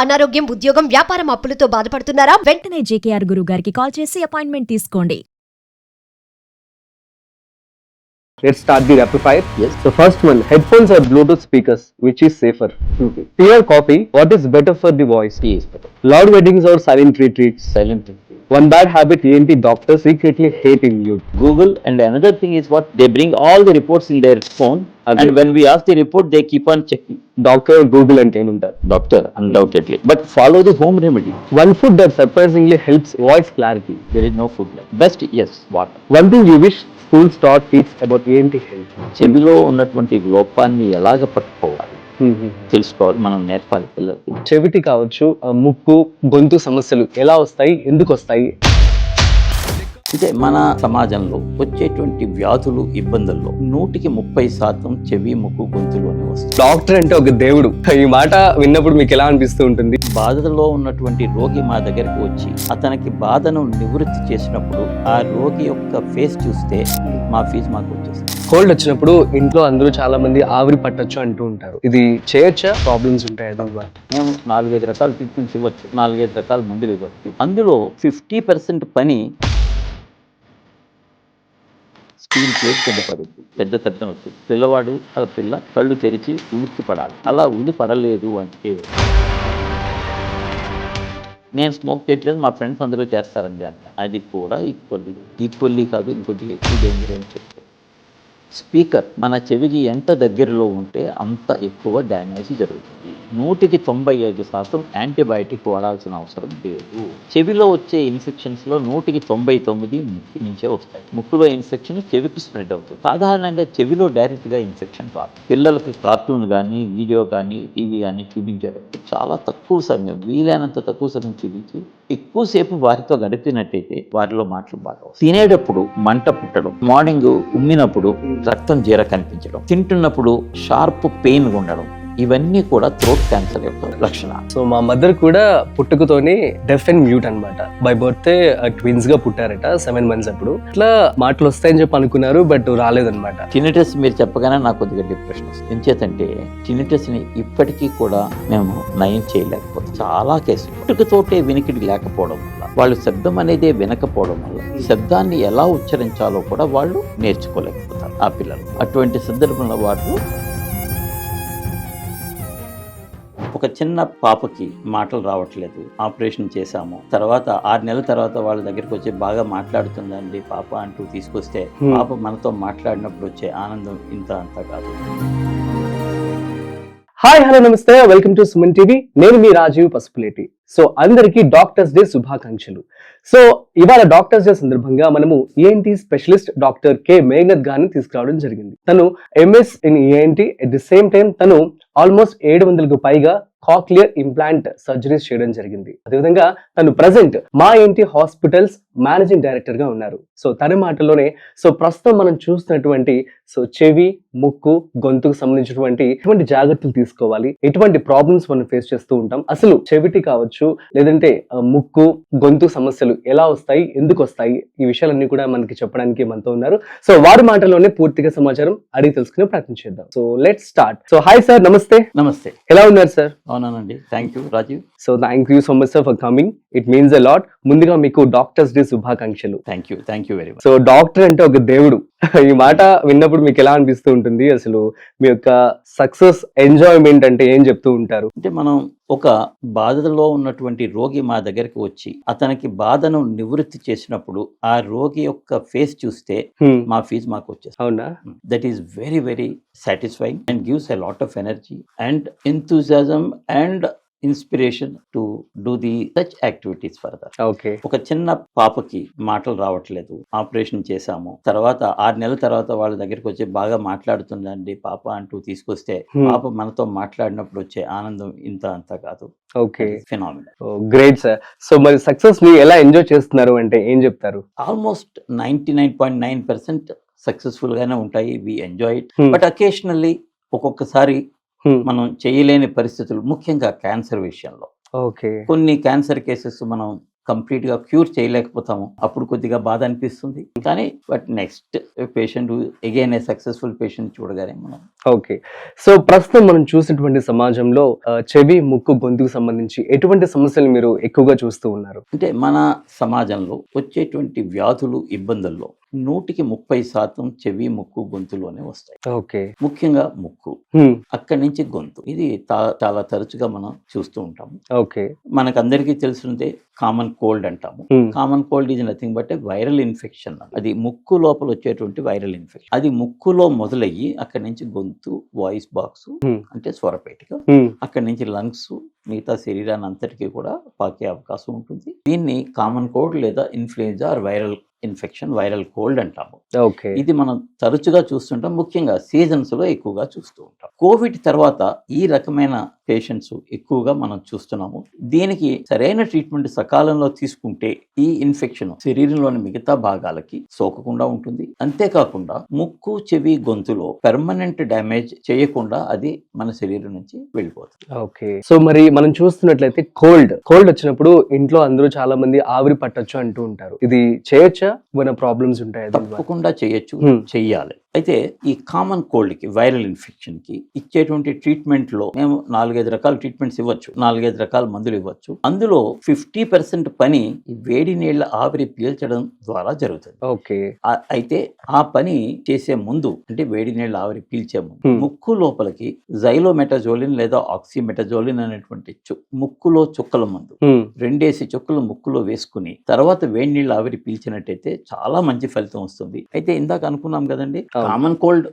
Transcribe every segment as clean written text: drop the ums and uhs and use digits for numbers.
అనారోగ్యం, ఉద్యోగం, వ్యాపారం అప్పులతో బాధపడుతున్నారా? వెంటనే జేకేఆర్ గురువు గారికి కాల్ చేసి అపాయింట్మెంట్ తీసుకోండి. Let's start the rapid fire. Yes. The first one, headphones or Bluetooth speakers, which is safer? Okay. Tea or coffee, what is better for the voice? Tea is better. Loud weddings or silent retreats? Silent. One bad habit ENT doctors secretly hate in youth. Google, and another thing is what they bring all the reports in their phone, Okay. and when we ask the report, they keep on checking. Doctor Google and Tenuntar. Doctor, undoubtedly, but follow the home remedy. One food that surprisingly helps voice clarity. There is no food like best. Yes, water. One thing you wish schools taught kids about ENT health. చెవిలో ఉన్నటువంటి లోపాన్ని ఎలాగ పట్టుకోవాలి తెలుసుకోవాలి, మనం నేర్పాలి పిల్లలకి. చెవిటి కావచ్చు, ముక్కు గొంతు సమస్యలు ఎలా వస్తాయి, ఎందుకు వస్తాయి? అంటే మన సమాజంలో వచ్చేటువంటి వ్యాధులు, ఇబ్బందుల్లో 130% చెవి, ముక్కు, గొంతులోనే వస్తాయి. డాక్టర్ అంటే ఒక దేవుడు. ఈ మాట విన్నప్పుడు మీకు ఎలా అనిపిస్తూ ఉంటుంది? బాధలో ఉన్నటువంటి రోగి మా దగ్గరికి వచ్చి అతనికి బాధను నివృత్తి చేసినప్పుడు ఆ రోగి యొక్క ఫేస్ చూస్తే మా ఫీజు మాకు వచ్చేస్తుంది. కోల్డ్ వచ్చినప్పుడు ఇంట్లో అందరూ చాలా మంది ఆవిరి పట్టొచ్చు అంటూ ఉంటారు. ఇది చేయొచ్చా? ప్రాబ్లమ్స్ ఉంటాయి? మేము 4-5 రకాల ట్రీట్మెంట్స్ ఇవ్వచ్చు, 4-5 రకాల మందులు ఇవ్వచ్చు. అందులో 50% పని స్టీల్ ప్లేట్ కింద పడుద్ది, పెద్ద శబ్దం వస్తుంది. పిల్లవాడు ఆ పిల్ల కళ్ళు తెరిచి ఉలిక్కి పడాలి. అలా ఉలి పడలేదు అంటే నేను స్మోక్ చేయట్లేదు, మా ఫ్రెండ్స్ అందరూ చేస్తారని అంటే అది కూడా ఈక్వల్లీ కాదు, ఇంకొద్ది ఎక్కువ డేంజర్ అని చెప్తారు. స్పీకర్ మన చెవికి ఎంత దగ్గరలో ఉంటే అంత ఎక్కువ డ్యామేజ్ జరుగుతుంది. 195% యాంటీబయాటిక్ వాడాల్సిన అవసరం లేదు. చెవిలో వచ్చే ఇన్ఫెక్షన్స్లో 199 ముక్కు నుంచే వస్తాయి. ముక్కులో ఇన్ఫెక్షన్ చెవికి స్ప్రెడ్ అవుతుంది. సాధారణంగా చెవిలో డైరెక్ట్గా ఇన్ఫెక్షన్ రాదు. పిల్లలకి కార్టూన్ కానీ, వీడియో కానీ, టీవీ కానీ చూపించారు. చాలా తక్కువ సమయం, వీలైనంత తక్కువ సమయం చూపించి ఎక్కువసేపు వారితో గడిపినట్టయితే వారిలో మాటలు బాగా వస్తాయి. తినేటప్పుడు మంట పుట్టడం, మార్నింగ్ ఉమ్మినప్పుడు రక్తం జీర కనిపించడం, తింటున్నప్పుడు షార్ప్ పెయిన్ ఉండడం, ఇవన్నీ కూడా థ్రోట్ క్యాన్సర్ యొక్క లక్షణాలు. సో మా మదర్ కూడా పుట్టుకతోనే డెఫ్ అండ్ మ్యూట్ అనమాట. బై బర్త్ ట్విన్స్ గా పుట్టారట 7 months అప్పుడు. ఇట్లా మాటలు వస్తాయని చెప్పి అనుకున్నారు, బట్ రాలేదన్నమాట. టినిటస్ మీరు చెప్పగానే నాకు కొద్దిగా డిప్రెషన్ వస్తుంది. ఎంచేతంటే టినిటస్ ని ఇప్పటికీ కూడా మేము నయం చేయలేకపోతే చాలా కేసులు పుట్టుకతోటే వినికిడి లేకపోవడం వల్ల, వాళ్ళు శబ్దం అనేది వినకపోవడం వల్ల శబ్దాన్ని ఎలా ఉచ్చరించాలో కూడా వాళ్ళు నేర్చుకోలేకపోతారు ఆ పిల్లలు. అటువంటి సందర్భంలో వాళ్ళు ఒక చిన్న పాపకి మాటలు రావట్లేదు, ఆపరేషన్ చేశాము, తర్వాత 6 నెలల తర్వాత వాళ్ళ దగ్గరికి వచ్చి బాగా మాట్లాడుతుందండి పాప అంటూ తీసుకొస్తే పాప మనతో మాట్లాడినప్పుడు వచ్చే ఆనందం ఇంత అంత కాదు. హాయ్, హలో, నమస్తే, వెల్కమ్ టు సుమన్ టీవీ. నేను మీ రాజీవ్ పసుపులేటి. సో అందరికీ డాక్టర్స్ డే శుభాకాంక్షలు. సో ఇవాళ డాక్టర్స్ డే సందర్భంగా మనము ENT specialist doctor K Meghnath గారిని తీసుకురావడం జరిగింది. తను MS in ENT, at the same time తను ఆల్మోస్ట్ 700కు పైగా కాక్లియర్ ఇంప్లాంట్ సర్జరీస్ చేయడం జరిగింది. అదేవిధంగా తను ప్రజెంట్ మా ENT హాస్పిటల్స్ మేనేజింగ్ డైరెక్టర్ గా ఉన్నారు. సో తన మాటల్లోనే సో ప్రస్తుతం మనం చూస్తున్నటువంటి సో చెవి, ముక్కు, గొంతుకు సంబంధించినటువంటి ఎటువంటి జాగ్రత్తలు తీసుకోవాలి, ఎటువంటి ప్రాబ్లమ్స్ మనం ఫేస్ చేస్తూ ఉంటాం, అసలు చెవిటి కావచ్చు లేదంటే ముక్కు, గొంతు సమస్యలు ఎలా వస్తాయి, ఎందుకు వస్తాయి, ఈ విషయాలన్నీ కూడా మనకి చెప్పడానికి మనతో ఉన్నారు. సో వారి మాటల్లోనే పూర్తిగా సమాచారం అడిగి తెలుసుకునే ప్రయత్నం చేద్దాం. So let's start. So hi sir, నమస్తే. నమస్తే, ఎలా ఉన్నారు సార్? అవునానండి, thank you Rajiv. So thank you so much sir for coming. It means a lot. ముందుగా మీకు డాక్టర్స్ డే శుభాకాంక్షలు. Thank you very much. So doctor అంటే ఒక దేవుడు. ఈ మాట విన్నప్పుడు మీకు ఎలా అనిపిస్తూ ఉంటుంది? అసలు మీ యొక్క సక్సెస్, ఎంజాయ్మెంట్ అంటే ఏం చెప్తూ ఉంటారు? అంటే మనం ఒక బాధలో ఉన్నటువంటి రోగి మా దగ్గరికి వచ్చి అతనికి బాధను నివృత్తి చేసినప్పుడు ఆ రోగి యొక్క ఫేస్ చూస్తే మా ఫీజు మాకు వచ్చేస్తుంది. అవునా? That is very very satisfying and gives a lot of energy and enthusiasm and inspiration to do the such activities further. Okay. ఒక చిన్న పాపకి మాటలు రావట్లేదు, ఆపరేషన్ చేశాము, తర్వాత 6 నెలల తర్వాత వాళ్ళ దగ్గరికి వచ్చి బాగా మాట్లాడుతుందండి పాప అంటూ తీసుకొస్తే పాప మనతో మాట్లాడినప్పుడు వచ్చే ఆనందం ఇంత అంత కాదు. Okay, phenomenal. Great sir. So మరి సక్సెస్ ని ఎలా ఎంజాయ్ చేస్తున్నారు అంటే ఏం చెప్తారు? ఆల్మోస్ట్ 99.9% సక్సెస్ఫుల్ గానే ఉంటాయి. We enjoy it. But occasionally ఒక్కొక్కసారి మనం చేయలేని పరిస్థితులు, ముఖ్యంగా క్యాన్సర్ విషయంలో ఓకే. కొన్ని క్యాన్సర్ కేసెస్ మనం కంప్లీట్ గా క్యూర్ చేయలేకపోతాము, అప్పుడు కొద్దిగా బాధ అనిపిస్తుంది. కానీ but next patient again a successful patient చూడగానే మనం ఓకే. సో ప్రస్తుతం మనం చూసినటువంటి సమాజంలో చెవి, ముక్కు, గొంతుకు సంబంధించి ఎటువంటి సమస్యలు మీరు ఎక్కువగా చూస్తూ ఉన్నారు? అంటే మన సమాజంలో వచ్చేటువంటి వ్యాధులు, ఇబ్బందుల్లో 130% చెవి, ముక్కు, గొంతులోనే వస్తాయి. ఓకే. ముఖ్యంగా ముక్కు, అక్కడి నుంచి గొంతు. ఇది చాలా తరచుగా మనం చూస్తూ ఉంటాము. ఓకే. మనకందరికీ తెలిసినదే కామన్ కోల్డ్ అంటాము. Common cold is nothing but viral infection. అది ముక్కు లోపల వచ్చేటువంటి వైరల్ ఇన్ఫెక్షన్. అది ముక్కులో మొదలయ్యి అక్కడి నుంచి గొంతు, వాయిస్ బాక్స్ అంటే స్వరపేటిక, అక్కడి నుంచి లంగ్స్, మిగతా శరీరాన్ని అంతటికీ కూడా పాకే అవకాశం ఉంటుంది. దీన్ని కామన్ కోల్డ్ లేదా influenza or viral infection, viral cold అంటాము. ఓకే. ఇది మనం తరచుగా చూస్తుంటాం, ముఖ్యంగా సీజన్స్ లో ఎక్కువగా చూస్తూ ఉంటాం. కోవిడ్ తర్వాత ఈ రకమైన పేషెంట్స్ ఎక్కువగా మనం చూస్తున్నాము. దీనికి సరైన ట్రీట్మెంట్ సకాలంలో తీసుకుంటే ఈ ఇన్ఫెక్షన్ శరీరంలోని మిగతా భాగాలకి సోకకుండా ఉంటుంది. అంతేకాకుండా ముక్కు, చెవి, గొంతులో పెర్మనెంట్ డ్యామేజ్ చేయకుండా అది మన శరీరం నుంచి వెళ్ళిపోతుంది. ఓకే. సో మరి మనం చూస్తున్నట్లయితే కోల్డ్ వచ్చినప్పుడు ఇంట్లో అందరూ చాలా మంది ఆవిరి పట్టొచ్చు అంటూ ఉంటారు. ఇది చేయొచ్చా? ఏమైనా ప్రాబ్లమ్స్ ఉంటాయి? తప్పకుండా చేయొచ్చు, చెయ్యాలి. అయితే ఈ కామన్ కోల్డ్ కి, వైరల్ ఇన్ఫెక్షన్ కి ఇచ్చేటువంటి ట్రీట్మెంట్ లో మేము 4-5 రకాల ట్రీట్మెంట్స్ ఇవ్వచ్చు, 4-5 రకాల మందులు ఇవ్వచ్చు. అందులో 50% పని వేడి నీళ్ల ఆవిరి పీల్చడం ద్వారా జరుగుతుంది. ఓకే. అయితే ఆ పని చేసే ముందు, అంటే వేడి నీళ్ల ఆవిరి పీల్చే ముందు ముక్కు లోపలికి జైలోమెటజోలిన్ లేదా ఆక్సిమెటజోలిన్ అనేటువంటి ముక్కులో చుక్కల మందు 2 చుక్కలు ముక్కులో వేసుకుని తర్వాత వేడి నీళ్ల ఆవిరి పీల్చినట్టయితే చాలా మంచి ఫలితం వస్తుంది. అయితే ఇందాక అనుకున్నాం కదండి, కామన్ కోల్డ్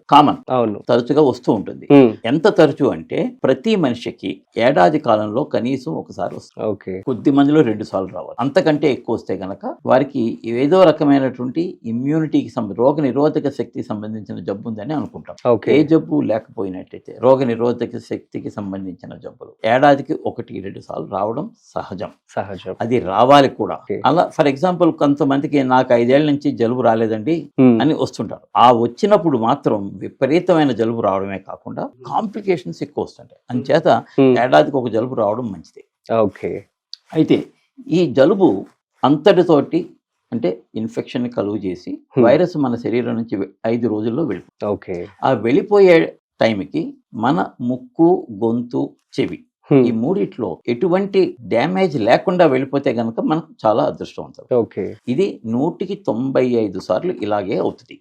అవును, తరచుగా వస్తూ ఉంటుంది. ఎంత తరచు అంటే ప్రతి మనిషికి ఏడాది కాలంలో కనీసం ఒకసారి వస్తుంది. ఓకే. కొద్ది మందిలో 2 సార్లు రావాలి. అంతకంటే ఎక్కువ వస్తే గనక వారికి ఏదో రకమైనటువంటి ఇమ్యూనిటీకి రోగ నిరోధక శక్తికి సంబంధించిన జబ్బు ఉందని అనుకుంటాం. ఏ జబ్బు లేకపోయినట్టయితే రోగ నిరోధక శక్తికి సంబంధించిన జబ్బులు ఏడాదికి 1-2 సార్లు రావడం సహజం. అది రావాలి కూడా. అలా ఫర్ ఎగ్జాంపుల్ కొంతమందికి నాకు 5 ఏళ్ల నుంచి జలుబు రాలేదండి అని వస్తుంటారు. ఆ వచ్చినప్పుడు మాత్రం విపరీతమైన జలుబు రావడమే కాకుండా కాంప్లికేషన్స్ ఎక్కువ వస్తుంటాయి. అంచేత ఏడాదికి ఒక జలుబు రావడం మంచిది. ఓకే. అయితే ఈ జలుబు అంతటితోటి అంటే ఇన్ఫెక్షన్ ని కలుగు చేసి వైరస్ మన శరీరం నుంచి 5 రోజుల్లో వెళ్ళిపోతుంది. ఓకే. ఆ వెళ్ళిపోయే టైంకి మన ముక్కు, గొంతు, చెవి ఈ మూడిట్లో ఎటువంటి డ్యామేజ్ లేకుండా వెళ్ళిపోతే గనక మనకు చాలా అదృష్టవంతం. ఓకే. ఇది 195 సార్లు ఇలాగే అవుతుంది.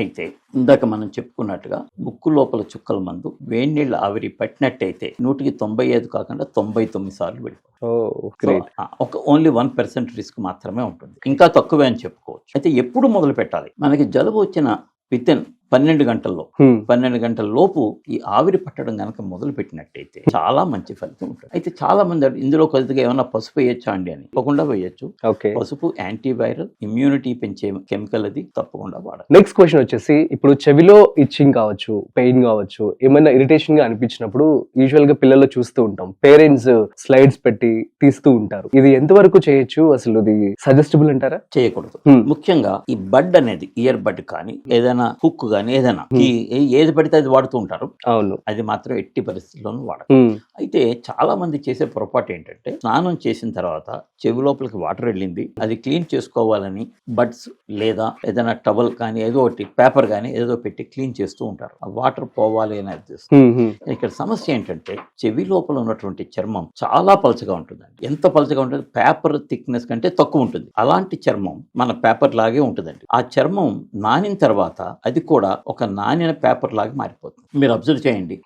అయితే ఇందాక మనం చెప్పుకున్నట్టుగా ముక్కు లోపల చుక్కల మందు వేడి నీళ్ళ ఆవిరి పట్టినట్టయితే 195 కాకుండా 99 సార్లు వెళ్ళిపోతుంది. ఒక ఓన్లీ 1% రిస్క్ మాత్రమే ఉంటుంది, ఇంకా తక్కువే అని చెప్పుకోవచ్చు. అయితే ఎప్పుడు మొదలు పెట్టాలి? మనకి జలుబు వచ్చిన వితిన్ 12 గంటల లోపు ఈ ఆవిరి పట్టడం గనక మొదలు పెట్టినట్టయితే చాలా మంచి ఫలితం ఉంటుంది. అయితే చాలా మంది ఇందులో కొద్దిగా ఏమన్నా పసుపు వేయచ్చా అండి అని, తప్పకుండా వేయచ్చు. పసుపు యాంటీవైరల్, ఇమ్యూనిటీ పెంచే కెమికల్, అది తప్పకుండా వాడాలి. నెక్స్ట్ క్వశ్చన్ వచ్చేసి, ఇప్పుడు చెవిలో ఇచ్చింగ్ కావచ్చు, పెయిన్ కావచ్చు, ఏమైనా ఇరిటేషన్ గా అనిపించినప్పుడు యూజువల్ గా పిల్లల్లో చూస్తూ ఉంటాం, పేరెంట్స్ స్లైడ్స్ పెట్టి తీస్తూ ఉంటారు. ఇది ఎంతవరకు చేయొచ్చు? అసలు ఇది సజెస్టబుల్ అంటారా? చేయకూడదు. ముఖ్యంగా ఈ బడ్ అనేది, ఇయర్ బడ్ కానీ ఏదైనా హుక్ కానీ ఏదైనా ఏది పడితే అది వాడుతూ ఉంటారు. అవును, అది మాత్రం ఎట్టి పరిస్థితుల్లోనూ వాడదు. అయితే చాలా మంది చేసే పొరపాటు ఏంటంటే, స్నానం చేసిన తర్వాత చెవి లోపలికి వాటర్ వెళ్ళింది, అది క్లీన్ చేసుకోవాలని బడ్స్ లేదా ఏదైనా టవల్ కానీ ఏదో ఒకటి పేపర్ కానీ ఏదో పెట్టి క్లీన్ చేస్తూ ఉంటారు. ఆ వాటర్ పోవాలి అని అర్థం. ఇక్కడ సమస్య ఏంటంటే, చెవి లోపల ఉన్నటువంటి చర్మం చాలా పలచగా ఉంటుందండి. ఎంత పలచగా ఉంటుంది? పేపర్ థిక్నెస్ కంటే తక్కువ ఉంటుంది. అలాంటి చర్మం మన పేపర్ లాగే ఉంటుందండి. ఆ చర్మం నానిన తర్వాత అది కూడా ఒక నానిన పేపర్ లాగా మారిపోతుంది. మీరు అబ్జర్వ్ చేయండి,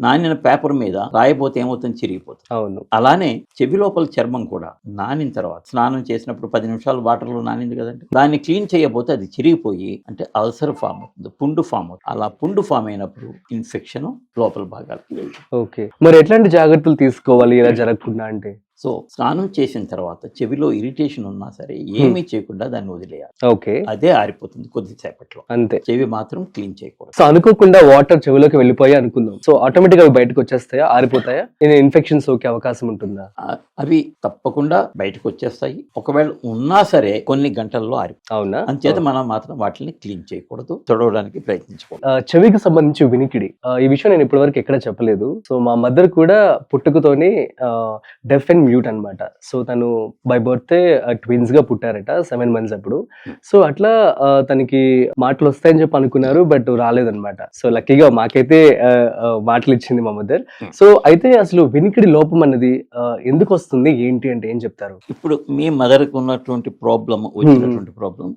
నానిన పేపర్ మీద రాయబోతే ఏమవుతుంది? చిరిగిపోతుంది. అవును, అలానే చెవి లోపల చర్మం కూడా నానిన తర్వాత, స్నానం చేసినప్పుడు 10 నిమిషాలు వాటర్ లో నానింది కదండి, దాన్ని క్లీన్ చేయబోతే అది చిరిగిపోయి అంటే అల్సర్ ఫామ్ అవుతుంది, పుండు ఫామ్ అవుతుంది. అలా పుండు ఫామ్ అయినప్పుడు ఇన్ఫెక్షన్ లోపల భాగాలకి వెళ్తుంది. ఓకే, మరి ఎట్లాంటి జాగ్రత్తలు తీసుకోవాలి ఇలా జరగకుండా అంటే? సో స్నానం చేసిన తర్వాత చెవిలో ఇరిటేషన్ ఉన్నా సరే ఏమీ చేయకుండా దాన్ని వదిలేయాలి. ఓకే, అదే ఆరిపోతుంది కొద్దిసేపట్లో, అంతే. చెవి మాత్రం క్లీన్ చేయకూడదు. సో అనుకోకుండా వాటర్ చెవిలోకి వెళ్ళిపోయి అనుకుందాం, సో ఆటోమేటిక్ గా బయటకు వచ్చేస్తాయా, ఆరిపోతాయా? ఇన్ఫెక్షన్ సోకే అవకాశం ఉంటుందా? అవి తప్పకుండా బయటకు వచ్చేస్తాయి. ఒకవేళ ఉన్నా సరే కొన్ని గంటల్లో ఆరిపోతాయి. అవునా? అంచేత మనం మాత్రం వాటిని క్లీన్ చేయకూడదు, తొడవడానికి ప్రయత్నించకూడదు. చెవికి సంబంధించి వినికిడి, ఈ విషయం నేను ఇప్పటివరకు ఎక్కడ చెప్పలేదు. సో మా మదర్ కూడా పుట్టుకతోని డెఫ్ అండ్ మ్యూట్ అన్నమాట. సో తను బై బర్త్ ట్విన్స్ గా పుట్టారట 7 months అప్పుడు. సో అట్లా తనకి మాటలు వస్తాయని చెప్పి అనుకున్నారు, బట్ రాలేదన్నమాట. సో లక్కీగా మాకైతే మాటలు ఇచ్చింది మా మదర్. సో అయితే అసలు వినికిడి లోపం అన్నది ఎందుకు వస్తుంది, ఏంటి అంటే ఏం చెప్తారు? ఇప్పుడు మీ మదర్కి ఉన్నటువంటి ప్రాబ్లమ్, వచ్చినటువంటి ప్రాబ్లం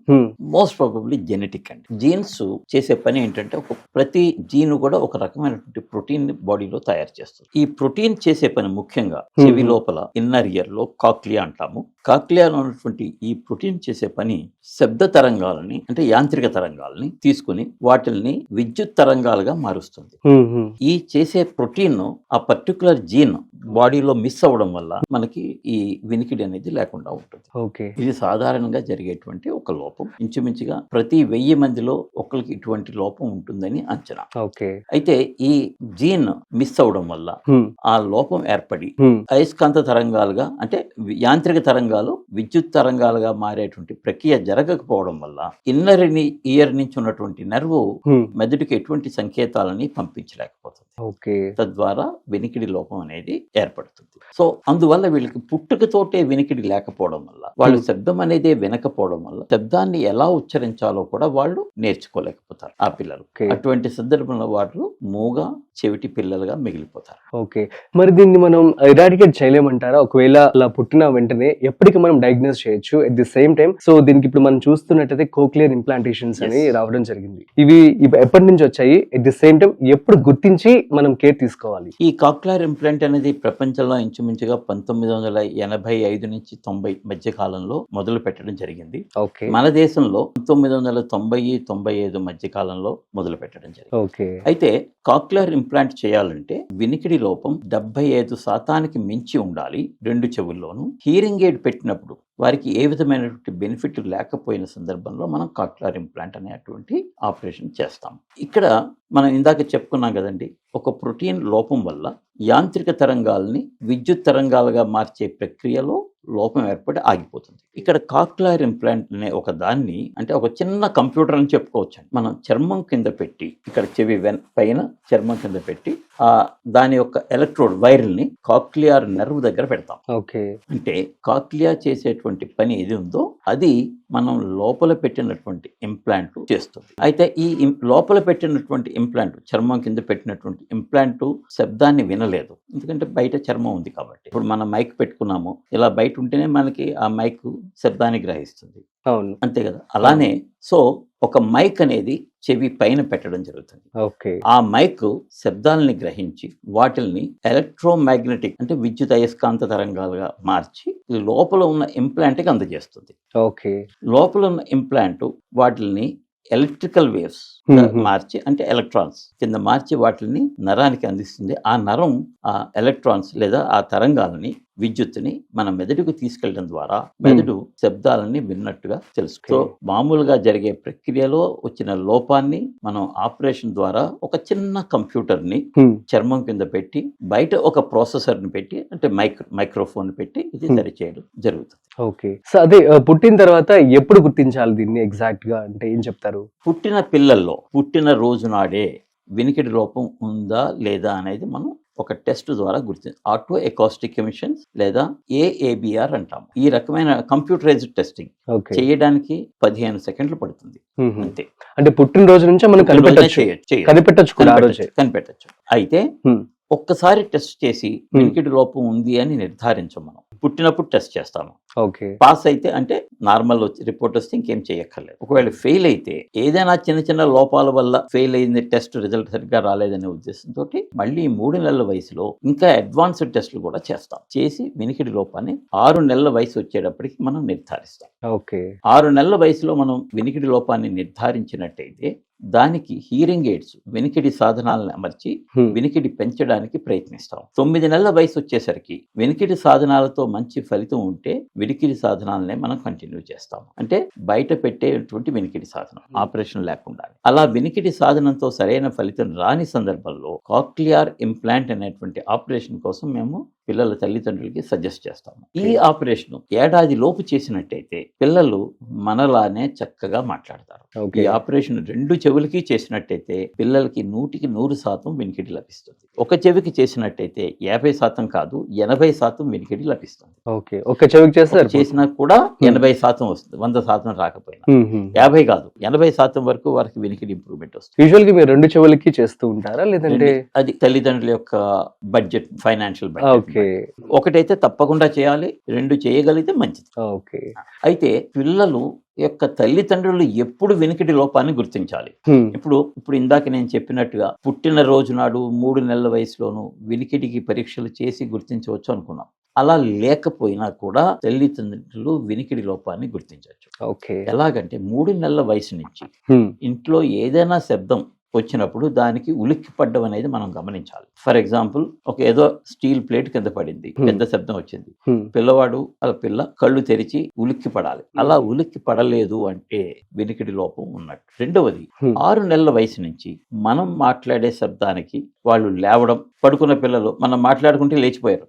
మోస్ట్ ప్రాబబ్లీ జెనెటిక్ అండి. జీన్స్ చేసే పని ఏంటంటే ప్రతి జీన్ కూడా ఒక రకమైనటువంటి ప్రోటీన్ బాడీలో తయారు చేస్తుంది. ఈ ప్రోటీన్ చేసే పని ముఖ్యంగా చెవి లోపల ఇన్నర్ ఇయర్ లో కాక్లియా అంటాము. కాక్లియాలో ఉన్నటువంటి ఈ ప్రోటీన్ చేసే పని శబ్ద తరంగాలని అంటే యాంత్రిక తరంగాలని తీసుకుని వాటిల్ని విద్యుత్ తరంగాలుగా మారుస్తుంది. ఈ చేసే ప్రోటీన్ ఆ పర్టికులర్ జీన్ బాడీలో మిస్ అవ్వడం వల్ల మనకి ఈ వినికిడి అనేది లేకుండా ఉంటుంది. ఇది సాధారణంగా జరిగేటువంటి ఒక లోపం. ఇంచుమించుగా ప్రతి 1000 మందిలో ఒకరికి ఇటువంటి లోపం ఉంటుందని అంచనా. అయితే ఈ జీన్ మిస్ అవ్వడం వల్ల ఆ లోపం ఏర్పడి అయస్కాంత తరంగాలుగా అంటే యాంత్రిక తరంగాలు విద్యుత్ తరంగాలుగా మారేటువంటి ప్రక్రియ జరగకపోవడం వల్ల ఇన్నర్ ఇయర్ నుంచి ఉన్నటువంటి నర్వు మెదడుకి ఎటువంటి సంకేతాలని పంపించలేకపోతుంది. తద్వారా వినికిడి లోపం అనేది ఏర్పడుతుంది. సో అందువల్ల వీళ్ళకి పుట్టుకతోటే వినికిడి లేకపోవడం వల్ల, వాళ్ళు శబ్దం అనేది వినకపోవడం వల్ల శబ్దాన్ని ఎలా ఉచ్చరించాలో కూడా వాళ్ళు నేర్చుకోలేకపోతారు ఆ పిల్లలు. అటువంటి సందర్భంలో వాళ్ళు మూగా చెవిటి పిల్లలుగా మిగిలిపోతారు. మరి దీన్ని మనం ఎరాడికేట్ చేయలేమంటారా? ఒకవేళ అలా పుట్టిన వెంటనే ఎప్పటికీ మనం డయాగ్నోస్ చేయొచ్చు at the same time. So దీనికి ఇప్పుడు మనం చూస్తున్నట్టయితే కోక్లియర్ ఇంప్లాంటేషన్స్ అని రావడం జరిగింది. ఇవి ఎప్పటి నుంచి వచ్చాయి, ఎట్ ది సేమ్ టైం ఎప్పుడు గుర్తించి మనం కేర్ తీసుకోవాలి? ఈ కాక్లియర్ ఇంప్లాంట్ అనేది ప్రపంచంలో ఇంచుమించుగా 1985 నుంచి 90 మధ్య కాలంలో మొదలు పెట్టడం జరిగింది. మన దేశంలో 1990-95 మధ్య కాలంలో మొదలు పెట్టడం జరిగింది. అయితే కాక్లియర్ ఇంప్లాంట్ చేయాలంటే వినికిడి లోపం 75% మించి ఉండాలి 2 చెవుల్లోనూ. హీరింగ్ ఎయిడ్ పెట్టినప్పుడు వారికి ఏ విధమైనటువంటి బెనిఫిట్ లేకపోయిన సందర్భంలో మనం కాక్లియర్ ఇంప్లాంట్ అనేటువంటి ఆపరేషన్ చేస్తాం. ఇక్కడ మనం ఇందాక చెప్పుకున్నాం కదండి, ఒక ప్రోటీన్ లోపం వల్ల యాంత్రిక తరంగాల్ని విద్యుత్ తరంగాలుగా మార్చే ప్రక్రియలో లోపం ఏర్పడి ఆగిపోతుంది. ఇక్కడ కాక్లియర్ ఇంప్లాంట్ అనే ఒక దాన్ని అంటే ఒక చిన్న కంప్యూటర్ అని చెప్పుకోవచ్చు. మనం చర్మం కింద పెట్టి, ఇక్కడ చెవి పైన చర్మం కింద పెట్టి దాని యొక్క ఎలక్ట్రోడ్ వైర్ని కాక్లియర్ నర్వ్ దగ్గర పెడతాం. అంటే కాక్లియా చేసేటువంటి పని ఏది ఉందో అది మనం లోపల పెట్టినటువంటి ఇంప్లాంట్ చేస్తుంది. అయితే ఈ లోపల పెట్టినటువంటి ఇంప్లాంట్, చర్మం కింద పెట్టినటువంటి ఇంప్లాంట్ శబ్దాన్ని వినలేదు, ఎందుకంటే బయట చర్మం ఉంది కాబట్టి. ఇప్పుడు మనం మైక్ పెట్టుకున్నాము, ఇలా బయట ఉంటేనే మనకి ఆ మైక్ శబ్దాన్ని గ్రహిస్తుంది, అంతే కదా. అలానే సో ఒక మైక్ అనేది చెవి పైన పెట్టడం జరుగుతుంది. ఆ మైక్ శబ్దాలని గ్రహించి వాటిల్ని ఎలక్ట్రోమాగ్నెటిక్ అంటే విద్యుత్ అయస్కాంత తరంగాలుగా మార్చి లోపల ఉన్న ఇంప్లాంట్కి అందజేస్తుంది. లోపల ఉన్న ఇంప్లాంట్ వాటిల్ని ఎలక్ట్రికల్ వేవ్స్ మార్చి అంటే ఎలక్ట్రాన్స్ కింద మార్చి వాటిని నరానికి అందిస్తుంది. ఆ నరం ఆ ఎలక్ట్రాన్స్ లేదా ఆ తరంగాలని విద్యుత్తుని మన మెదడుకు తీసుకెళ్లడం ద్వారా మెదడు శబ్దాలని విన్నట్టుగా తెలుసు. సో మామూలుగా జరిగే ప్రక్రియలో వచ్చిన లోపాన్ని మనం ఆపరేషన్ ద్వారా ఒక చిన్న కంప్యూటర్ ని చర్మం కింద పెట్టి బయట ఒక ప్రాసెసర్ ని పెట్టి అంటే మైక్రోఫోన్ పెట్టి ఇది సరిచేయడం జరుగుతుంది. సో అదే పుట్టిన తర్వాత ఎప్పుడు గుర్తించాలి దీన్ని ఎగ్జాక్ట్ గా అంటే ఏం చెప్తారు? పుట్టిన పిల్లల్లో పుట్టిన రోజు నాడే వినికిడి లోపం ఉందా లేదా అనేది మనం ఒక టెస్ట్ ద్వారా గుర్తించాలి. ఆటో ఎకాస్టిక్ ఎమిషన్స్ లేదా AABR అంటాము. ఈ రకమైన కంప్యూటరైజ్డ్ టెస్టింగ్ చేయడానికి 15 సెకండ్లు పడుతుంది అంతే. అంటే పుట్టినరోజు నుంచి మనం కనిపెట్టచ్చు. అయితే ఒక్కసారి టెస్ట్ చేసి వినికిడి లోపం ఉంది అని నిర్ధారించం. మనం పుట్టినప్పుడు టెస్ట్ చేస్తాము. పాస్ అయితే అంటే నార్మల్ రిపోర్ట్ వస్తే ఇంకేం చేయక్కర్లేదు. ఒకవేళ ఫెయిల్ అయితే ఏదైనా చిన్న చిన్న లోపాల వల్ల ఫెయిల్ అయింది, టెస్ట్ రిజల్ట్ సరిగ్గా రాలేదనే ఉద్దేశంతో మళ్ళీ 3 నెలల వయసులో ఇంకా అడ్వాన్స్డ్ టెస్టులు కూడా చేస్తాం. చేసి వినికిడి లోపాన్ని 6 నెలల వయసు వచ్చేటప్పటికి మనం నిర్ధారిస్తాం. 6 నెలల వయసులో మనం వినికిడి లోపాన్ని నిర్ధారించినట్టయితే దానికి హీరింగ్ ఎయిడ్స్ వినికిడి సాధనాలను అమర్చి వినికిడి పెంచడానికి ప్రయత్నిస్తాం. 9 నెలల వయసు వచ్చేసరికి వినికిడి సాధనాలతో మంచి ఫలితం ఉంటే వినికిడి సాధనాలనే మనం కంటిన్యూ చేస్తాము. అంటే బయట పెట్టేటువంటి వినికిడి సాధనం ఆపరేషన్ లేకుండా. అలా వినికిడి సాధనంతో సరైన ఫలితం రాని సందర్భంలో కాక్లియర్ ఇంప్లాంట్ అనేటువంటి ఆపరేషన్ కోసం మేము పిల్లల తల్లిదండ్రులకి సజెస్ట్ చేస్తాము. ఈ ఆపరేషన్ ఏడాది లోపు చేసినట్టయితే పిల్లలు మనలానే చక్కగా మాట్లాడతారు. ఈ ఆపరేషన్ 2 చెవులకి చేసినట్టయితే పిల్లలకి 100% వినికిడి లభిస్తుంది. ఒక చెవికి చేసినట్టయితే 50% కాదు 80% వినికిడి లభిస్తుంది. ఓకే, ఒక చెవికి చేస్తే చేసినా కూడా 80% వస్తుంది, 100% రాకపోయినా. 50 కాదు 80% వరకు వారికి వినికిడి ఇంప్రూవ్మెంట్ వస్తుంది. యూజువల్ గా మీరు 2 చెవులకి చేస్తూ ఉంటారా లేదంటే? అది తల్లిదండ్రుల యొక్క బడ్జెట్, ఫైనాన్షియల్ బడ్జెట్. ఓకే, ఒకటైతే తప్పకుండా చేయాలి, 2 చేయగలిగితే మంచిది. ఓకే. అయితే పిల్లలు యొక్క తల్లిదండ్రులు ఎప్పుడు వినికిడి లోపాన్ని గుర్తించాలి. ఇప్పుడు ఇందాక నేను చెప్పినట్టుగా పుట్టిన రోజు నాడు 3 నెలల వయసులోనూ వినికిడికి పరీక్షలు చేసి గుర్తించవచ్చు అనుకున్నాం. అలా లేకపోయినా కూడా తల్లిదండ్రులు వినికిడి లోపాన్ని గుర్తించవచ్చు. ఓకే, ఎలాగంటే 3 నెలల వయసు నుంచి ఇంట్లో ఏదైనా శబ్దం వచ్చినప్పుడు దానికి ఉలిక్కి పడ్డం అనేది మనం గమనించాలి. ఫర్ ఎగ్జాంపుల్, ఒక ఏదో స్టీల్ ప్లేట్ కింద పడింది, పెద్ద శబ్దం వచ్చింది, పిల్లవాడు పిల్ల కళ్ళు తెరిచి ఉలిక్కి పడాలి. అలా ఉలిక్కి పడలేదు అంటే వినికిడి లోపం ఉన్నట్టు. రెండవది, 6 నెలల వయసు నుంచి మనం మాట్లాడే శబ్దానికి వాళ్ళు లేవడం, పడుకున్న పిల్లలు మనం మాట్లాడుకుంటే లేచిపోయారు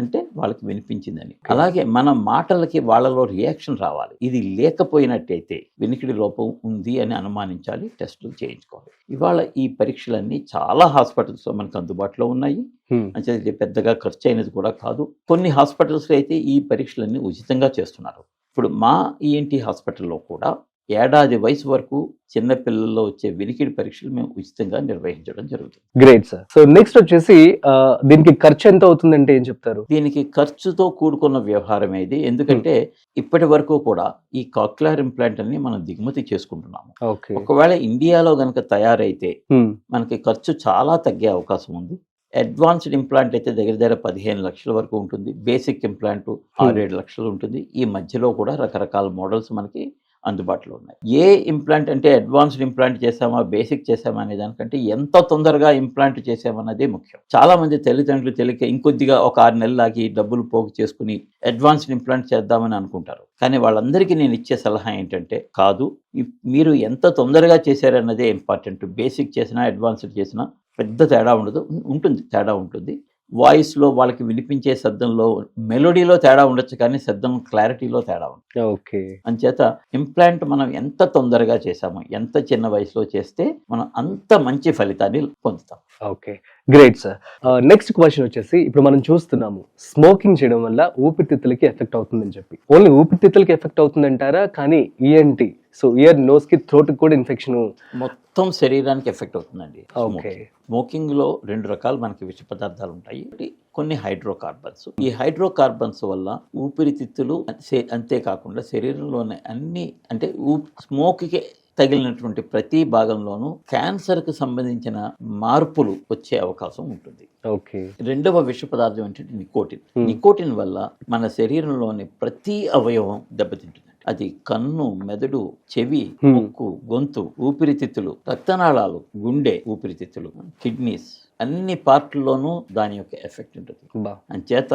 అంటే వాళ్ళకి వినిపించిందని. అలాగే మన మాటలకి వాళ్ళలో రియాక్షన్ రావాలి. ఇది లేకపోయినట్టయితే వినికిడి లోపం ఉంది అని అనుమానించాలి, టెస్టులు చేయించుకోవాలి. ఇవాళ ఈ పరీక్షలన్నీ చాలా హాస్పిటల్స్ లో మనకు అందుబాటులో ఉన్నాయి. అంటే ఇది పెద్దగా ఖర్చు అయినది కూడా కాదు. కొన్ని హాస్పిటల్స్ అయితే ఈ పరీక్షలన్నీ ఉచితంగా చేస్తున్నారు. ఇప్పుడు మా ఈఎన్టీ హాస్పిటల్లో కూడా ఏడాది వయసు వరకు చిన్న పిల్లల్లో వచ్చే వినికిడి పరీక్షలు మేము ఉచితంగా నిర్వహించడం జరుగుతుంది. Great sir. సో నెక్స్ట్ వచ్చేసి దీనికి ఖర్చు ఎంత అవుతుందంటే ఏం చెప్తారు? దీనికి ఖర్చుతో కూడుకున్న వ్యవహారం ఇది. ఎందుకంటే ఇప్పటి వరకు కూడా ఈ కాక్లియర్ ఇంప్లాంట్ అన్ని మనం దిగుమతి చేసుకుంటున్నాము. ఒకవేళ ఇండియాలో గనక తయారైతే మనకి ఖర్చు చాలా తగ్గే అవకాశం ఉంది. అడ్వాన్స్డ్ ఇంప్లాంట్ అయితే దగ్గర 15 లక్షల వరకు ఉంటుంది. బేసిక్ ఇంప్లాంట్ 6-7 లక్షలు ఉంటుంది. ఈ మధ్యలో కూడా రకరకాల మోడల్స్ మనకి అందుబాటులో ఉన్నాయి. ఏ ఇంప్లాంట్ అంటే అడ్వాన్స్డ్ ఇంప్లాంట్ చేసామా బేసిక్ చేసామా అనే దానికంటే ఎంత తొందరగా ఇంప్లాంట్ చేసామన్నదే ముఖ్యం. చాలా మంది తల్లిదండ్రులు తెలియక ఇంకొద్దిగా ఒక 6 నెలలు ఆగి డబ్బులు పోగు చేసుకుని అడ్వాన్స్డ్ ఇంప్లాంట్ చేద్దామని అనుకుంటారు. కానీ వాళ్ళందరికీ నేను ఇచ్చే సలహా ఏంటంటే, కాదు, మీరు ఎంత తొందరగా చేశారన్నదే ఇంపార్టెంట్. బేసిక్ చేసినా అడ్వాన్స్డ్ చేసినా పెద్ద తేడా తేడా ఉంటుంది. వాయిస్లో వాళ్ళకి వినిపించే శబ్దంలో మెలోడీలో తేడా ఉండొచ్చు, కానీ శబ్దం క్లారిటీలో తేడా ఉంటుంది. ఓకే, అంచేత ఇంప్లాంట్ మనం ఎంత తొందరగా చేసామో, ఎంత చిన్న వయసులో చేస్తే మనం అంత మంచి ఫలితాన్ని పొందుతాం. Okay, great sir. Next question వచ్చేసి, ఇప్పుడు మనం చూస్తున్నాము స్మోకింగ్ చేయడం వల్ల ఊపిరితిత్తులకి ఎఫెక్ట్ అవుతుందని చెప్పి. ఓన్లీ ఊపిరితిత్తులకి ఎఫెక్ట్ అవుతుందంటారా? కానీ ఈఎన్టీ, సో ఇయర్, నోస్ కి, థ్రోట్ కూడా ఇన్ఫెక్షన్, మొత్తం శరీరానికి ఎఫెక్ట్ అవుతుందండి. ఓకే, స్మోకింగ్ లో 2 రకాలు మనకి విష పదార్థాలు ఉంటాయి. కొన్ని హైడ్రోకార్బన్స్. ఈ హైడ్రోకార్బన్స్ వల్ల ఊపిరితిత్తులు అంతేకాకుండా శరీరంలోని అన్ని, అంటే స్మోక్కి తగిలినటువంటి ప్రతి భాగంలోనూ క్యాన్సర్కి సంబంధించిన మార్పులు వచ్చే అవకాశం ఉంటుంది. ఓకే. రెండవ విష పదార్థం ఏంటంటే నికోటిన్. నికోటిన్ వల్ల మన శరీరంలోని ప్రతి అవయవం దెబ్బతింటుంది. అది కన్ను, మెదడు, చెవి, ముక్కు, గొంతు, ఊపిరితిత్తులు, రక్తనాళాలు, గుండె, ఊపిరితిత్తులు, కిడ్నీస్, అన్ని పార్ట్లలోనూ దాని యొక్క ఎఫెక్ట్ ఉంటుంది. అంచేత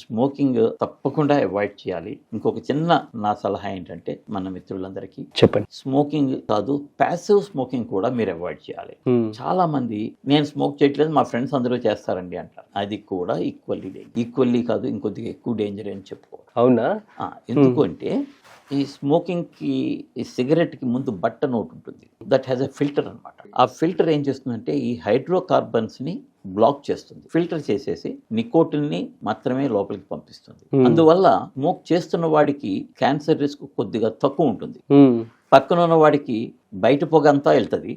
స్మోకింగ్ తప్పకుండా అవాయిడ్ చేయాలి. ఇంకొక చిన్న నా సలహా ఏంటంటే మన మిత్రులందరికీ చెప్పండి, స్మోకింగ్ కాదు, ప్యాసివ్ స్మోకింగ్ కూడా మీరు అవాయిడ్ చేయాలి. చాలా మంది నేను స్మోక్ చేయట్లేదు, మా ఫ్రెండ్స్ అందరూ చేస్తారండి అంటారు. అది కూడా ఈక్వల్లీ కాదు, ఇంకొద్దిగా ఎక్కువ డేంజర్ అని చెప్పుకోవాలి. అవునా? ఎందుకంటే ఈ స్మోకింగ్ కి, ఈ సిగరెట్ కి ముందు బట్టన్ ఒకటి ఉంటుంది, దట్ హ్యాస్ ఎ ఫిల్టర్ అనమాట. ఆ ఫిల్టర్ ఏం చేస్తుందంటే ఈ హైడ్రోకార్బన్స్ ని బ్లాక్ చేస్తుంది. ఫిల్టర్ చేసేసి నికోటిన్ ని మాత్రమే లోపలికి పంపిస్తుంది. అందువల్ల స్మోక్ చేస్తున్న వాడికి క్యాన్సర్ రిస్క్ కొద్దిగా తక్కువ ఉంటుంది. పక్కన ఉన్న వాడికి బయట పొగ అంతా వెళ్తుంది,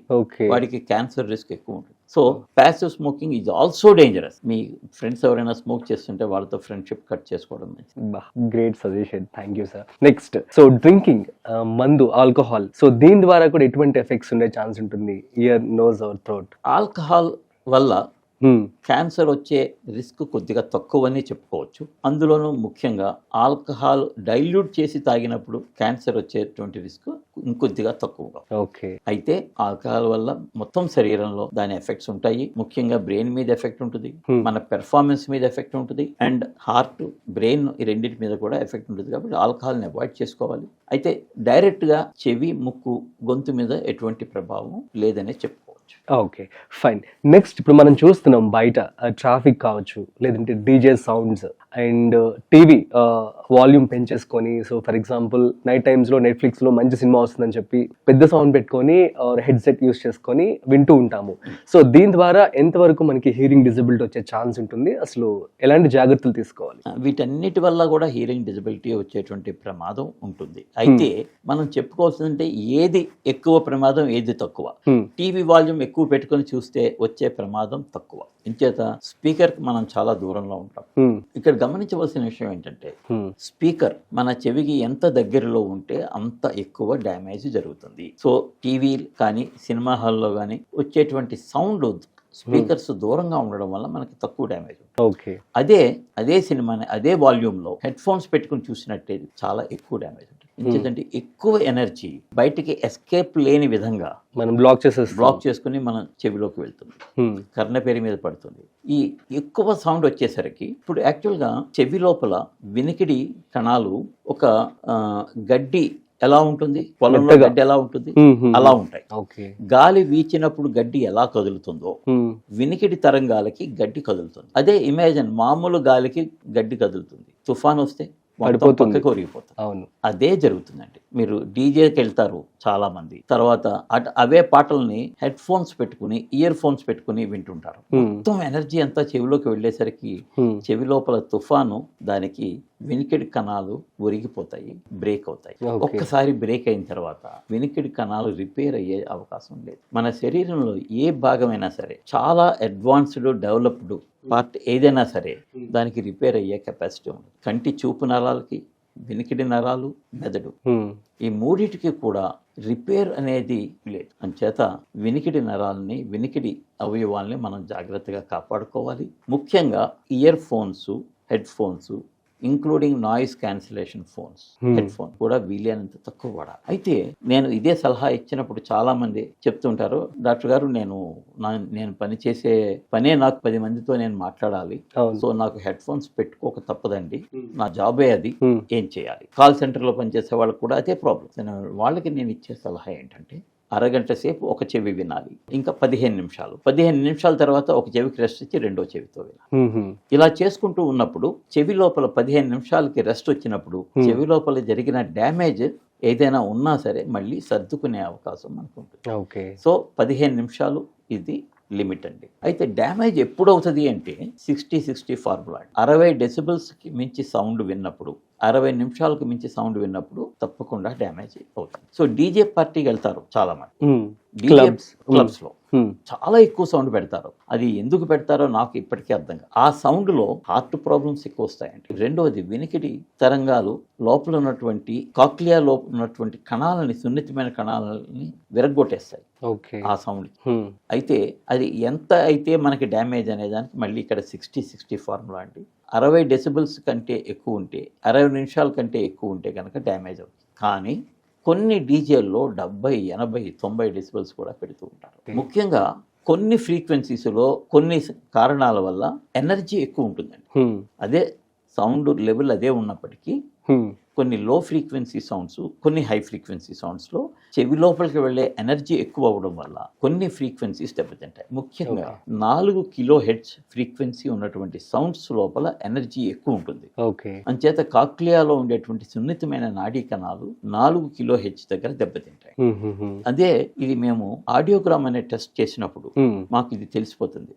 వాడికి క్యాన్సర్ రిస్క్ ఎక్కువ ఉంటుంది. So passive smoking is also dangerous. మీ ఫ్రెండ్స్ ఎవరైనా స్మోక్ చేస్తుంటే వాళ్ళతో ఫ్రెండ్షిప్ కట్ చేసుకోవడం మంచిది. Great suggestion, thank you sir. Next, so drinking, మందు, ఆల్కహాల్, సో దీని ద్వారా కూడా ఎటువంటి ఎఫెక్ట్స్ ఉండే ఛాన్స్ ఉంటుంది? Ear, nose or throat. Alcohol వల్ల క్యాన్సర్ వచ్చే రిస్క్ కొద్దిగా తక్కువని చెప్పుకోవచ్చు. అందులోనూ ముఖ్యంగా ఆల్కహాల్ డైల్యూట్ చేసి తాగినప్పుడు క్యాన్సర్ వచ్చేటువంటి రిస్క్ ఇంకొద్దిగా తక్కువగా. ఓకే. అయితే ఆల్కహాల్ వల్ల మొత్తం శరీరంలో దాని ఎఫెక్ట్స్ ఉంటాయి. ముఖ్యంగా బ్రెయిన్ మీద ఎఫెక్ట్ ఉంటుంది, మన పెర్ఫార్మెన్స్ మీద ఎఫెక్ట్ ఉంటుంది, అండ్ హార్ట్, బ్రెయిన్, ఈ రెండింటి మీద కూడా ఎఫెక్ట్ ఉంటుంది. కాబట్టి ఆల్కహాల్ని అవాయిడ్ చేసుకోవాలి. అయితే డైరెక్ట్గా చెవి, ముక్కు, గొంతు మీద ఎటువంటి ప్రభావం లేదనే చెప్పుకోవచ్చు. Okay, fine. నెక్స్ట్ ఇప్పుడు మనం చూస్తున్నాం బయట ట్రాఫిక్ కావచ్చు, లేదంటే DJ sounds and TV volume పెంచేసుకొని, సో ఫర్ ఎగ్జాంపుల్ నైట్ టైమ్స్లో నెట్ఫ్లిక్స్లో మంచి సినిమా వస్తుందని చెప్పి పెద్ద సౌండ్ పెట్టుకొని హెడ్సెట్ యూస్ చేసుకొని వింటూ ఉంటాము. సో దీని ద్వారా ఎంతవరకు మనకి హీరింగ్ డిజబిలిటీ వచ్చే ఛాన్స్ ఉంటుంది, అసలు ఎలాంటి జాగ్రత్తలు తీసుకోవాలి? వీటన్నిటి వల్ల కూడా హీరింగ్ డిజబిలిటీ వచ్చేటువంటి ప్రమాదం ఉంటుంది. అయితే మనం చెప్పుకోవాల్సిందంటే ఏది ఎక్కువ ప్రమాదం, ఏది తక్కువ. టీవీ వాల్యూమ్ ఎక్కువ పెట్టుకొని చూస్తే వచ్చే ప్రమాదం తక్కువ. ఇంచేత స్పీకర్ మనం చాలా దూరంలో ఉంటాం. ఇక్కడ గమనించవలసిన విషయం ఏంటంటే స్పీకర్ మన చెవికి ఎంత దగ్గరలో ఉంటే అంత ఎక్కువ డ్యామేజ్ జరుగుతుంది. సో టీవీ కానీ సినిమా హాల్లో కానీ వచ్చేటువంటి సౌండ్ స్పీకర్స్ దూరంగా ఉండడం వల్ల మనకి తక్కువ డ్యామేజ్ ఉంటుంది. ఓకే, అదే సినిమాని అదే వాల్యూమ్లో హెడ్ ఫోన్స్ పెట్టుకుని చూసినట్టే చాలా ఎక్కువ డ్యామేజ్ ఉంటుంది. ఎందుకంటే ఎక్కువ ఎనర్జీ బయటికి ఎస్కేప్ లేని విధంగా మనం బ్లాక్ చేసుకుని మన చెవిలోకి వెళ్తుంది, కర్ణపేరి మీద పడుతుంది. ఈ ఎక్కువ సౌండ్ వచ్చేసరికి ఇప్పుడు యాక్చువల్గా చెవి లోపల వినికిడి కణాలు ఒక గడ్డి ఎలా ఉంటుంది, పొలంలో గడ్డి ఎలా ఉంటుంది అలా ఉంటాయి. గాలి వీచినప్పుడు గడ్డి ఎలా కదులుతుందో వినికిడి తరంగాలకి గడ్డి కదులుతుంది. అదే ఇమాజిన్ మామూలు గాలికి గడ్డి కదులుతుంది, తుఫాన్ వస్తే అవును, అదే జరుగుతుందండి. మీరు డీజేకి వెళ్తారు చాలా మంది, తర్వాత అవే పాటల్ని హెడ్ ఫోన్స్ పెట్టుకుని ఇయర్ ఫోన్స్ పెట్టుకుని వింటుంటారు. మొత్తం ఎనర్జీ అంతా చెవిలోకి వెళ్ళేసరికి చెవి లోపల తుఫాను దానికి వినికిడి కణాలు ఒరిగిపోతాయి, బ్రేక్ అవుతాయి. ఒక్కసారి బ్రేక్ అయిన తర్వాత వినికిడి కణాలు రిపేర్ అయ్యే అవకాశం లేదు. మన శరీరంలో ఏ భాగమైనా సరే, చాలా అడ్వాన్స్డ్ డెవలప్డ్ పార్ట్ ఏదైనా సరే దానికి రిపేర్ అయ్యే కెపాసిటీ ఉంది. కంటి చూపు నరాలకి, వినికిడి నరాలు, మెదడు, ఈ మూడిటికి కూడా రిపేర్ అనేది లేదు. అంచేత వినికిడి నరాలని, వినికిడి అవయవాల్ని మనం జాగ్రత్తగా కాపాడుకోవాలి. ముఖ్యంగా ear phones, head phones, including noise cancellation phones, head phone కూడా వీలైనంత తక్కువ వాడాలి. అయితే నేను ఇదే సలహా ఇచ్చినప్పుడు చాలా మంది చెప్తుంటారు, డాక్టర్ గారు నేను పనిచేసే పనే నాకు 10 మందితో నేను మాట్లాడాలి, సో నాకు హెడ్ ఫోన్స్ పెట్టుకోక తప్పదండి, నా జాబే అది, ఏం చేయాలి? కాల్ సెంటర్లో పనిచేసే వాళ్ళకి కూడా అదే ప్రాబ్లం. వాళ్ళకి నేను ఇచ్చే సలహా ఏంటంటే, అరగంట సేపు ఒక చెవి వినాలి, ఇంకా 15 నిమిషాల తర్వాత ఒక చెవికి రెస్ట్ ఇచ్చి రెండో చెవితో వినాలి. ఇలా చేసుకుంటూ ఉన్నప్పుడు చెవి లోపల 15 నిమిషాలకి రెస్ట్ వచ్చినప్పుడు చెవి లోపల జరిగిన డ్యామేజ్ ఏదైనా ఉన్నా సరే మళ్ళీ సర్దుకునే అవకాశం మనకు ఉంటుంది. సో 15 నిమిషాలు ఇది లిమిట్ అండి. అయితే డ్యామేజ్ ఎప్పుడు అవుతుంది అంటే 60-60 ఫార్ములా. 60 డెసిబుల్స్కి మించి సౌండ్ విన్నప్పుడు, 60 నిమిషాలకు మించి సౌండ్ విన్నప్పుడు తప్పకుండా డ్యామేజ్ అవుతుంది. సో డీజే పార్టీకి వెళ్తారు చాలా మంది, క్లబ్స్ లో చాలా ఎక్కువ సౌండ్ పెడతారు. అది ఎందుకు పెడతారో నాకు ఇప్పటికీ అర్థం కాదు. ఆ సౌండ్ లో హార్ట్ ప్రాబ్లమ్స్ ఎక్కువ వస్తాయండి. రెండవది వినికిడి తరంగాలు లోపల ఉన్నటువంటి కాక్లియా లోపల ఉన్నటువంటి కణాలని, సున్నితమైన కణాలని విరగ్గొట్టేస్తాయి ఆ సౌండ్. అయితే అది ఎంత అయితే మనకి డ్యామేజ్ అనే దానికి మళ్ళీ ఇక్కడ 60-60 ఫార్ములా అండి. 60 డెసిబుల్స్ కంటే ఎక్కువ ఉంటే, 60 నిమిషాల కంటే ఎక్కువ ఉంటే కనుక డ్యామేజ్ అవుతుంది. కానీ కొన్ని డీజేల్లో 70, 80, 90 డెసిబల్స్ కూడా పెడుతూ ఉంటారు. ముఖ్యంగా కొన్ని ఫ్రీక్వెన్సీస్లో కొన్ని కారణాల వల్ల ఎనర్జీ ఎక్కువ ఉంటుందండి. అదే సౌండ్ లెవెల్ అదే ఉన్నప్పటికీ కొన్ని లో ఫ్రీక్వెన్సీ సౌండ్స్, కొన్ని హై ఫ్రీక్వెన్సీ సౌండ్స్లో చెవి లోపలికి వెళ్ళే ఎనర్జీ ఎక్కువ అవ్వడం వల్ల కొన్ని ఫ్రీక్వెన్సీస్ దెబ్బతింటాయి. ముఖ్యంగా 4 కిలో హెర్ట్జ్ ఫ్రీక్వెన్సీ ఉన్నటువంటి సౌండ్స్ లోపల ఎనర్జీ ఎక్కువ ఉంటుంది. అంచేత కాక్లియాలో ఉండేటువంటి సున్నితమైన నాడీ కణాలు 4 కిలో హెర్ట్జ్ దగ్గర దెబ్బతింటాయి. అదే ఇది మేము ఆడియోగ్రామ్ అనే టెస్ట్ చేసినప్పుడు మాకు ఇది తెలిసిపోతుంది.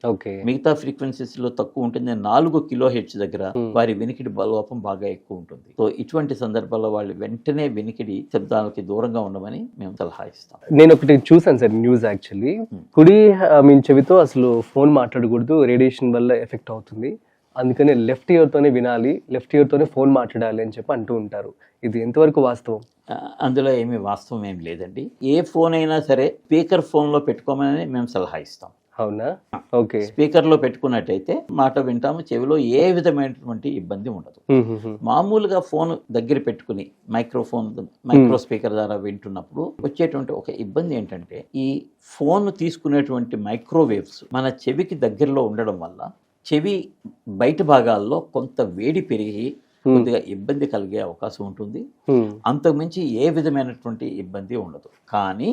మిగతా ఫ్రీక్వెన్సీస్ లో తక్కువ ఉంటుంది, 4 కిలో హెర్ట్జ్ దగ్గర వారి వినికిడి బలలోపం బాగా ఎక్కువ ఉంటుంది. సో ఇటువంటి సందర్భాల్లో వాళ్ళు వెంటనే వినికిడి శబ్దాలకి దూరంగా ఉండమని మేము సలహా ఇస్తాం. నేను ఒకటి చూసాను సార్ న్యూస్, యాక్చువల్లీ కుడి చెవితో అసలు ఫోన్ మాట్లాడకూడదు, రేడియేషన్ వల్ల ఎఫెక్ట్ అవుతుంది, అందుకని లెఫ్ట్ ఇయర్ తోనే వినాలి, లెఫ్ట్ ఇయర్ తోనే ఫోన్ మాట్లాడాలి అని చెప్పి అంటూ ఉంటారు. ఇది ఎంతవరకు వాస్తవం? అందులో ఏమీ వాస్తవం ఏమి లేదండి. ఏ ఫోన్ అయినా సరే స్పీకర్ ఫోన్ లో పెట్టుకోమని మేము సలహా ఇస్తాం. అవునా? ఓకే. స్పీకర్ లో పెట్టుకున్నట్టయితే మాట వింటాము, చెవిలో ఏ విధమైనటువంటి ఇబ్బంది ఉండదు. మామూలుగా ఫోన్ దగ్గర పెట్టుకుని మైక్రో స్పీకర్ ద్వారా వింటున్నప్పుడు వచ్చేటువంటి ఒక ఇబ్బంది ఏంటంటే, ఈ ఫోన్ తీసుకునేటువంటి మైక్రోవేవ్స్ మన చెవికి దగ్గరలో ఉండడం వల్ల చెవి బయట భాగాల్లో కొంత వేడి పెరిగి కొద్దిగా ఇబ్బంది కలిగే అవకాశం ఉంటుంది. అంతకుమించి ఏ విధమైనటువంటి ఇబ్బంది ఉండదు. కానీ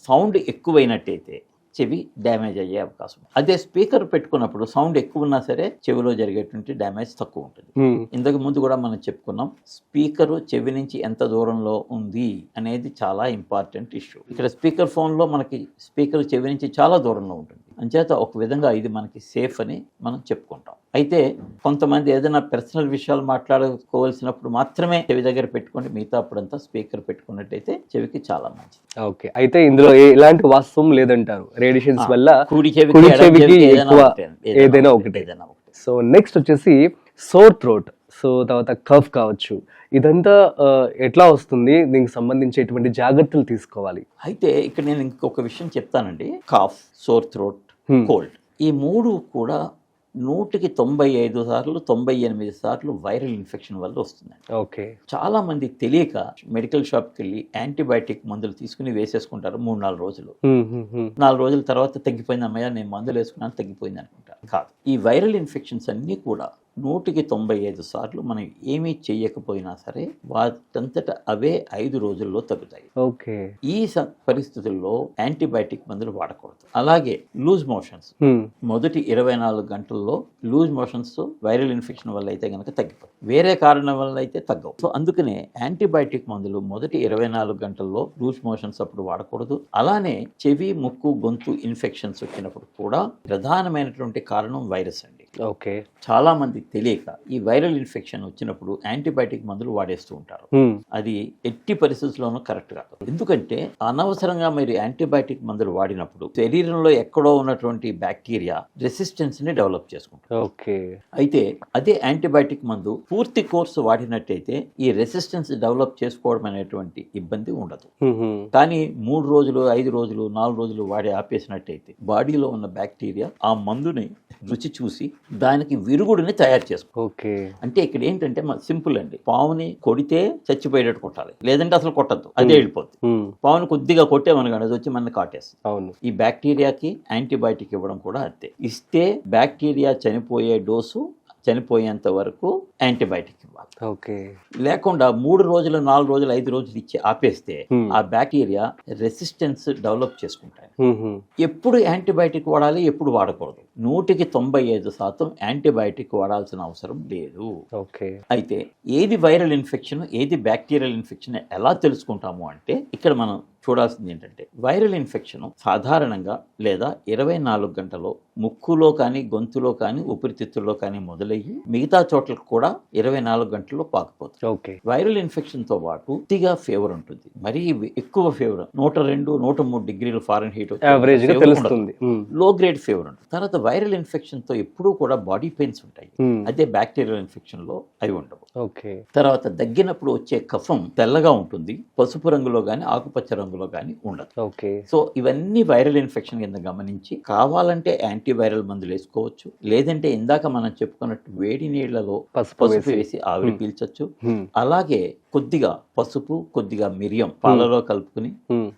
సౌండ్ ఎక్కువైనట్టయితే చెవి డ్యామేజ్ అయ్యే అవకాశం ఉంది. అదే స్పీకర్ పెట్టుకున్నప్పుడు సౌండ్ ఎక్కువ ఉన్నా సరే చెవిలో జరిగేటువంటి డ్యామేజ్ తక్కువ ఉంటుంది. ఇంతకు ముందు కూడా మనం చెప్పుకున్నాం, స్పీకర్ చెవి నుంచి ఎంత దూరంలో ఉంది అనేది చాలా ఇంపార్టెంట్ ఇష్యూ. ఇక్కడ స్పీకర్ ఫోన్లో మనకి స్పీకర్ చెవి నుంచి చాలా దూరంలో ఉంటుంది, అంచేత ఒక విధంగా ఇది మనకి సేఫ్ అని మనం చెప్పుకుంటాం. అయితే కొంతమంది ఏదైనా పర్సనల్ విషయాలు మాట్లాడుకోవాల్సినప్పుడు మాత్రమే చెవి దగ్గర పెట్టుకుంటే మిగతా అప్పుడంతా స్పీకర్ పెట్టుకున్నట్టయితే చెవికి చాలా మంచిది. ఓకే, అయితే ఇందులో ఎలాంటి వాస్తవం లేదంటారు, రేడియేషన్స్ వల్ల కుడి కుడి చెవికి చెవికి ఎక్కువ ఏదైనా ఏదైనా ఒకటే. ఒకటే. సో నెక్స్ట్ వచ్చేసి సోర్ థ్రోట్, సో తర్వాత కఫ్ కావచ్చు, ఇదంతా ఎట్లా వస్తుంది, దీనికి సంబంధించి ఎటువంటి జాగ్రత్తలు తీసుకోవాలి? అయితే ఇక్కడ నేను ఇంకొక విషయం చెప్తానండి. కాఫ్, సోర్ థ్రోట్, కోల్డ్, ఈ మూడు కూడా 100కి 95 సార్లు 98 సార్లు వైరల్ ఇన్ఫెక్షన్ వల్ల వస్తుందండి. ఓకే, చాలా మంది తెలియక మెడికల్ షాప్కి వెళ్ళి యాంటీబయాటిక్ మందులు తీసుకుని వేసేసుకుంటారు 3-4 రోజులు. 4 రోజుల తర్వాత తగ్గిపోయింది, అమ్మయ్య నేను మందులు వేసుకున్నాను తగ్గిపోయింది అనుకుంటారు. కాదు, ఈ వైరల్ ఇన్ఫెక్షన్స్ అన్నీ కూడా 100కి 95 సార్లు మనం ఏమీ చేయకపోయినా సరే వాటంతట అవే 5 రోజుల్లో తగ్గుతాయి. ఓకే, ఈ పరిస్థితుల్లో యాంటీబయాటిక్ మందులు వాడకూడదు. అలాగే లూజ్ మోషన్స్ మొదటి 24 గంటల్లో లూజ్ మోషన్స్ వైరల్ ఇన్ఫెక్షన్ వల్ల అయితే కనుక తగ్గిపోతాయి, వేరే కారణం వల్ల అయితే తగ్గవు. సో అందుకనే యాంటీబయాటిక్ మందులు మొదటి 24 గంటల్లో లూజ్ మోషన్స్ అప్పుడు వాడకూడదు. అలానే చెవి, ముక్కు, గొంతు ఇన్ఫెక్షన్స్ వచ్చినప్పుడు కూడా ప్రధానమైనటువంటి కారణం వైరస్ అండి. ఓకే, చాలా మంది తెలియక ఈ వైరల్ ఇన్ఫెక్షన్ వచ్చినప్పుడు యాంటీబయాటిక్ మందులు వాడేస్తూ ఉంటారు. అది ఎట్టి పరిస్థితుల్లోనూ కరెక్ట్ కాదు. ఎందుకంటే అనవసరంగా మీరు యాంటీబయాటిక్ మందులు వాడినప్పుడు శరీరంలో ఎక్కడో ఉన్నటువంటి బ్యాక్టీరియా రెసిస్టెన్స్ ని డెవలప్ చేసుకుంటారు. ఓకే, అయితే అదే యాంటీబయాటిక్ మందు పూర్తి కోర్సు వాడినట్టయితే ఈ రెసిస్టెన్స్ డెవలప్ చేసుకోవడం అనేటువంటి ఇబ్బంది ఉండదు. కానీ 3 రోజులు, 5 రోజులు, 4 రోజులు వాడి ఆపేసినట్టయితే బాడీలో ఉన్న బ్యాక్టీరియా ఆ మందుని రుచి చూసి దానికి విరుగుడిని తయారు చేసుకో. ఓకే, అంటే ఇక్కడ ఏంటంటే సింపుల్ అండి, పావుని కొడితే చచ్చిపోయేటట్టు కొట్టాలి, లేదంటే అసలు కొట్టద్దు, అదే వెళ్ళిపోద్ది. పావుని కొద్దిగా కొట్టేమనుకోండి అది వచ్చి మన కాటేస్తుంది. అవును, ఈ బ్యాక్టీరియాకి యాంటీబయాటిక్ ఇవ్వడం కూడా అంతే. ఇస్తే బ్యాక్టీరియా చనిపోయే డోసు చనిపోయేంత వరకు యాంటీబయాటిక్ ఇవ్వాలి. ఓకే, లేకుండా 3 రోజులు, 4 రోజులు, 5 రోజులు ఇచ్చి ఆపేస్తే ఆ బ్యాక్టీరియా రెసిస్టెన్స్ డెవలప్ చేసుకుంటాయి. ఎప్పుడు యాంటీబయాటిక్ వాడాలి, ఎప్పుడు వాడకూడదు, 100కి 95% యాంటీబయాటిక్ వాడాల్సిన అవసరం లేదు. ఓకే, అయితే ఏది వైరల్ ఇన్ఫెక్షన్, ఏది బ్యాక్టీరియల్ ఇన్ఫెక్షన్ ఎలా తెలుసుకుంటాము అంటే ఇక్కడ మనం చూడాల్సింది ఏంటంటే వైరల్ ఇన్ఫెక్షన్ సాధారణంగా లేదా 24 గంటలో ముక్కులో కానీ, గొంతులో కానీ, ఊపిరితిత్తుల్లో కానీ మొదలయ్యి మిగతా చోట్లకు కూడా 24 గంటల్లో పాకుపోతుంది. ఓకే, వైరల్ ఇన్ఫెక్షన్ తో పాటు పూర్తిగా ఫీవర్ ఉంటుంది, మరీ ఎక్కువ ఫీవర్ 102, 103 డిగ్రీలు ఫారెన్హీట్ యావరేజ్ గా తెలుస్తుంది. లో గ్రేడ్ ఫీవర్ ఉంటుంది. తర్వాత వైరల్ ఇన్ఫెక్షన్ తో ఎప్పుడూ కూడా బాడీ పెయిన్స్ ఉంటాయి, అదే బ్యాక్టీరియల్ ఇన్ఫెక్షన్ లో అవి ఉండవు. ఓకే, తర్వాత దగ్గినప్పుడు వచ్చే కఫం తెల్లగా ఉంటుంది, పసుపు రంగులో గాని, ఆకుపచ్చ రంగులో గాని ఉండదు. ఓకే, సో ఇవన్నీ వైరల్ ఇన్ఫెక్షన్ కింద గమనించి కావాలంటే యాంటీవైరల్ మందులు వేసుకోవచ్చు, లేదంటే ఇందాక మనం చెప్పుకున్నట్టు వేడి నీళ్లలో పసుపు వేసి ఆవిరి పీల్చొచ్చు. అలాగే కొద్దిగా పసుపు, కొద్దిగా మిరియం పాలలో కలుపుకుని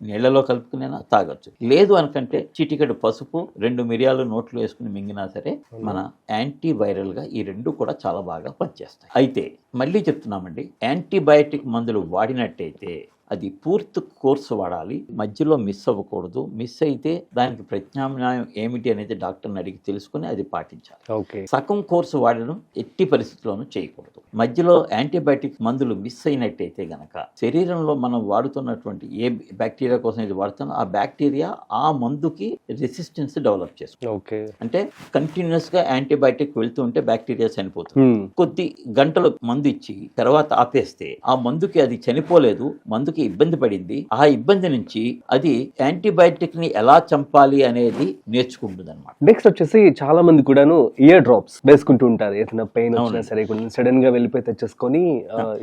నీళ్లలో కలుపుకుని తాగొచ్చు. లేదు అనుకంటే చిటికెడు పసుపు, 2 మిరియాలు నోట్లో వేసుకుని మింగినా సరే మన యాంటీవైరల్ గా ఈ 2 కూడా చాలా బాగా పనిచేస్తాయి. అయితే మళ్ళీ చెప్తున్నామండి, యాంటీబయాటిక్ మందులు వాడినట్టయితే అది పూర్తి కోర్సు వాడాలి, మధ్యలో మిస్ అవ్వకూడదు. మిస్ అయితే దానికి ప్రత్యామ్నాయం ఏమిటి అనేది డాక్టర్ని అడిగి తెలుసుకుని అది పాటించాలి. ఓకే, సగం కోర్సు వాడడం ఎట్టి పరిస్థితుల్లోనూ చేయకూడదు. మధ్యలో యాంటీబయాటిక్ మందులు మిస్ అయినట్టయితే గనక శరీరంలో మనం వాడుతున్నటువంటి ఏ బ్యాక్టీరియా కోసం ఇది వాడుతున్నా ఆ బ్యాక్టీరియా ఆ మందుకి రెసిస్టెన్స్ డెవలప్ చేస్తుంది. ఓకే, అంటే కంటిన్యూస్ గా యాంటీబయాటిక్ వెళ్తూ ఉంటే బ్యాక్టీరియా చనిపోతుంది. కొద్ది గంటలు మందు ఇచ్చి తర్వాత ఆపేస్తే ఆ మందుకి అది చనిపోలేదు, మందుకి ఇబ్బంది పడింది, ఆ ఇబ్బంది నుంచి అది యాంటీబయాటిక్ ని ఎలా చంపాలి అనేది నేర్చుకుంటుంది అనమాట. నెక్స్ట్ వచ్చేసి చాలా మంది కూడాను ఇయర్ డ్రాప్స్ వేసుకుంటూ ఉంటారు, ఏదైనా పెయిన్ వచ్చినా సరే సడన్ గా వెళ్ళిపోయి తెచ్చేసుకొని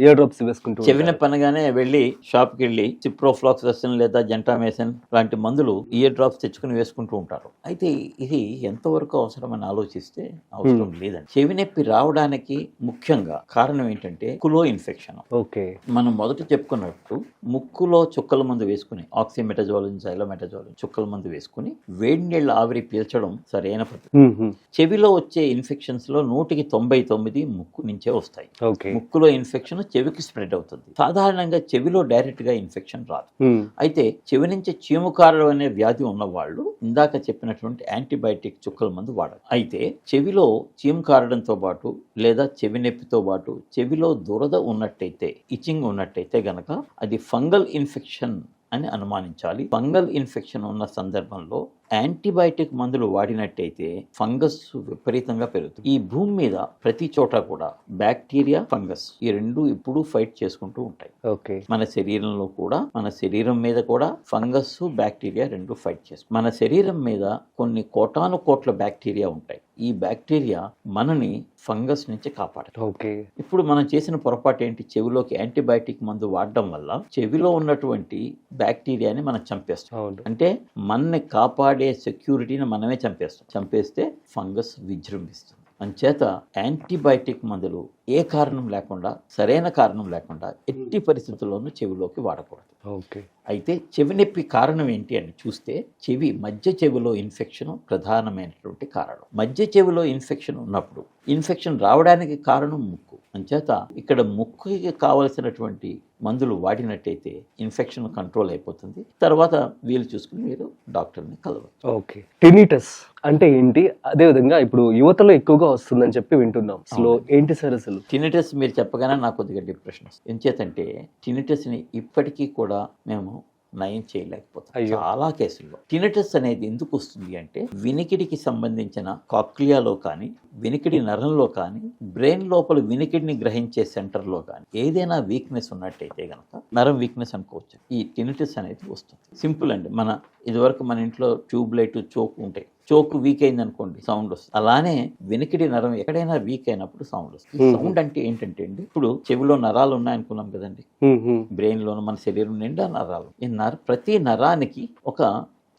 ఇయర్ డ్రాప్స్ వేసుకుంటూ చెవిన పనగానే వెళ్ళి షాప్ కి వెళ్ళి సిప్రోఫ్లాక్సాసిన్ లేదా జెంటామేసిన్ లాంటి మందులు ఇయర్ డ్రాప్స్ తెచ్చుకుని వేసుకుంటూ ఉంటారు. అయితే ఇది ఎంతవరకు అవసరమని ఆలోచిస్తే అవసరం లేదండి. చెవి నొప్పి రావడానికి ముఖ్యంగా కారణం ఏంటంటే ముక్కులో ఇన్ఫెక్షన్. ఓకే, మనం మొదట చెప్పుకున్నట్టు ముక్కులో చుక్కల మందు వేసుకుని ఆక్సిమెటజోలిన్, జైలోమెటజోలిన్ చుక్కల మందు వేసుకుని వేడి నీళ్ళ ఆవిరి పీల్చడం సరైన పద్ధతి. చెవిలో వచ్చే ఇన్ఫెక్షన్స్ లో 100కి 99 ముక్కు నుంచే వస్తాయి. ఉంటాయి. ఓకే. ముక్కులో ఇన్ఫెక్షన్ చెవికి స్ప్రెడ్ అవుతుంది. సాధారణంగా చెవిలో డైరెక్ట్ గా ఇన్ఫెక్షన్ రాదు. అయితే చెవి నుంచి చీము కారడం అనే వ్యాధి ఉన్న వాళ్ళు ఇందాక చెప్పినటువంటి యాంటీబయాటిక్ చుక్కల మందు వాడాలి. అయితే చెవిలో చీము కారడంతో పాటు లేదా చెవి నొప్పితో పాటు చెవిలో దురద ఉన్నట్టయితే, ఇచింగ్ ఉన్నట్టయితే గనక అది ఫంగల్ ఇన్ఫెక్షన్ అని అనుమానించాలి. ఫంగల్ ఇన్ఫెక్షన్ ఉన్న సందర్భంలో యాంటీబయాటిక్ మందులు వాడినట్టయితే ఫంగస్ విపరీతంగా పెరుగుతుంది. ఈ భూమి మీద ప్రతి చోట కూడా బ్యాక్టీరియా, ఫంగస్ ఈ రెండు ఇప్పుడు ఫైట్ చేసుకుంటూ ఉంటాయి. ఓకే. మన శరీరంలో కూడా, మన శరీరం మీద కూడా ఫంగస్, బ్యాక్టీరియా రెండు ఫైట్ చేస్తాయి. మన శరీరం మీద కొన్ని కోటాను కోట్ల బ్యాక్టీరియా ఉంటాయి. ఈ బ్యాక్టీరియా మనని ఫంగస్ నుంచి కాపాడదు. ఓకే. ఇప్పుడు మనం చేసిన పొరపాటు ఏంటి? చెవిలోకి యాంటీబయాటిక్ మందు వాడడం వల్ల చెవిలో ఉన్నటువంటి బ్యాక్టీరియాని మనం చంపేస్తాం. అంటే మనని కాపాడే సెక్యూరిటీని మనమే చంపేస్తే ఫంగస్ విజృంభిస్తుంది. అంచేత యాంటీబయాటిక్ మందులు ఏ కారణం లేకుండా, సరైన కారణం లేకుండా ఎట్టి పరిస్థితుల్లోనూ చెవిలోకి వాడకూడదు. ఓకే. అయితే చెవి నొప్పి కారణం ఏంటి అని చూస్తే మధ్య చెవిలో ఇన్ఫెక్షన్ ప్రధానమైనటువంటి కారణం. మధ్య చెవిలో ఇన్ఫెక్షన్ ఉన్నప్పుడు ఇన్ఫెక్షన్ రావడానికి కారణం ముక్కు. అంచేత ఇక్కడ ముక్కుకి కావలసినటువంటి మందులు వాడినట్టయితే ఇన్ఫెక్షన్ కంట్రోల్ అయిపోతుంది. తర్వాత వీలు చూసుకుని మీరు డాక్టర్ని కలవచ్చు. ఓకే. టినిటస్ అంటే ఏంటి? అదే విధంగా ఇప్పుడు యువతలో ఎక్కువగా వస్తుందని చెప్పి వింటున్నాం. అసలు ఏంటి సార్ అసలు టినిటస్? మీరు చెప్పగానే నాకు కొద్దిగా డిప్రెషన్ వస్తుంది. ఎంచేతంటే టినిటస్ని ఇప్పటికీ కూడా మేము నయం చేయలేకపోతాం. చాలా కేసుల్లో టినిటస్ అనేది ఎందుకు వస్తుంది అంటే వినికిడికి సంబంధించిన కాక్లియాలో కానీ, వినికిడి నరంలో కానీ, బ్రెయిన్ లోపల వినికిడిని గ్రహించే సెంటర్లో కానీ ఏదైనా వీక్నెస్ ఉన్నట్టయితే గనక నరం వీక్నెస్ అనుకోవచ్చు. ఈ టినిటస్ అనేది వస్తుంది. సింపుల్ అండి. ఇదివరకు మన ఇంట్లో ట్యూబ్ లైట్, చోక్ ఉంటాయి. చోక్ వీక్ అయింది అనుకోండి, సౌండ్ వస్తుంది. అలానే వినికిడి నరం ఎక్కడైనా వీక్ అయినప్పుడు సౌండ్ వస్తుంది. సౌండ్ అంటే ఏంటంటే అండి, ఇప్పుడు చెవిలో నరాలు ఉన్నాయనుకున్నాం కదండి, బ్రెయిన్ లోను మన శరీరం నిండా నరాలు. ప్రతి నరానికి ఒక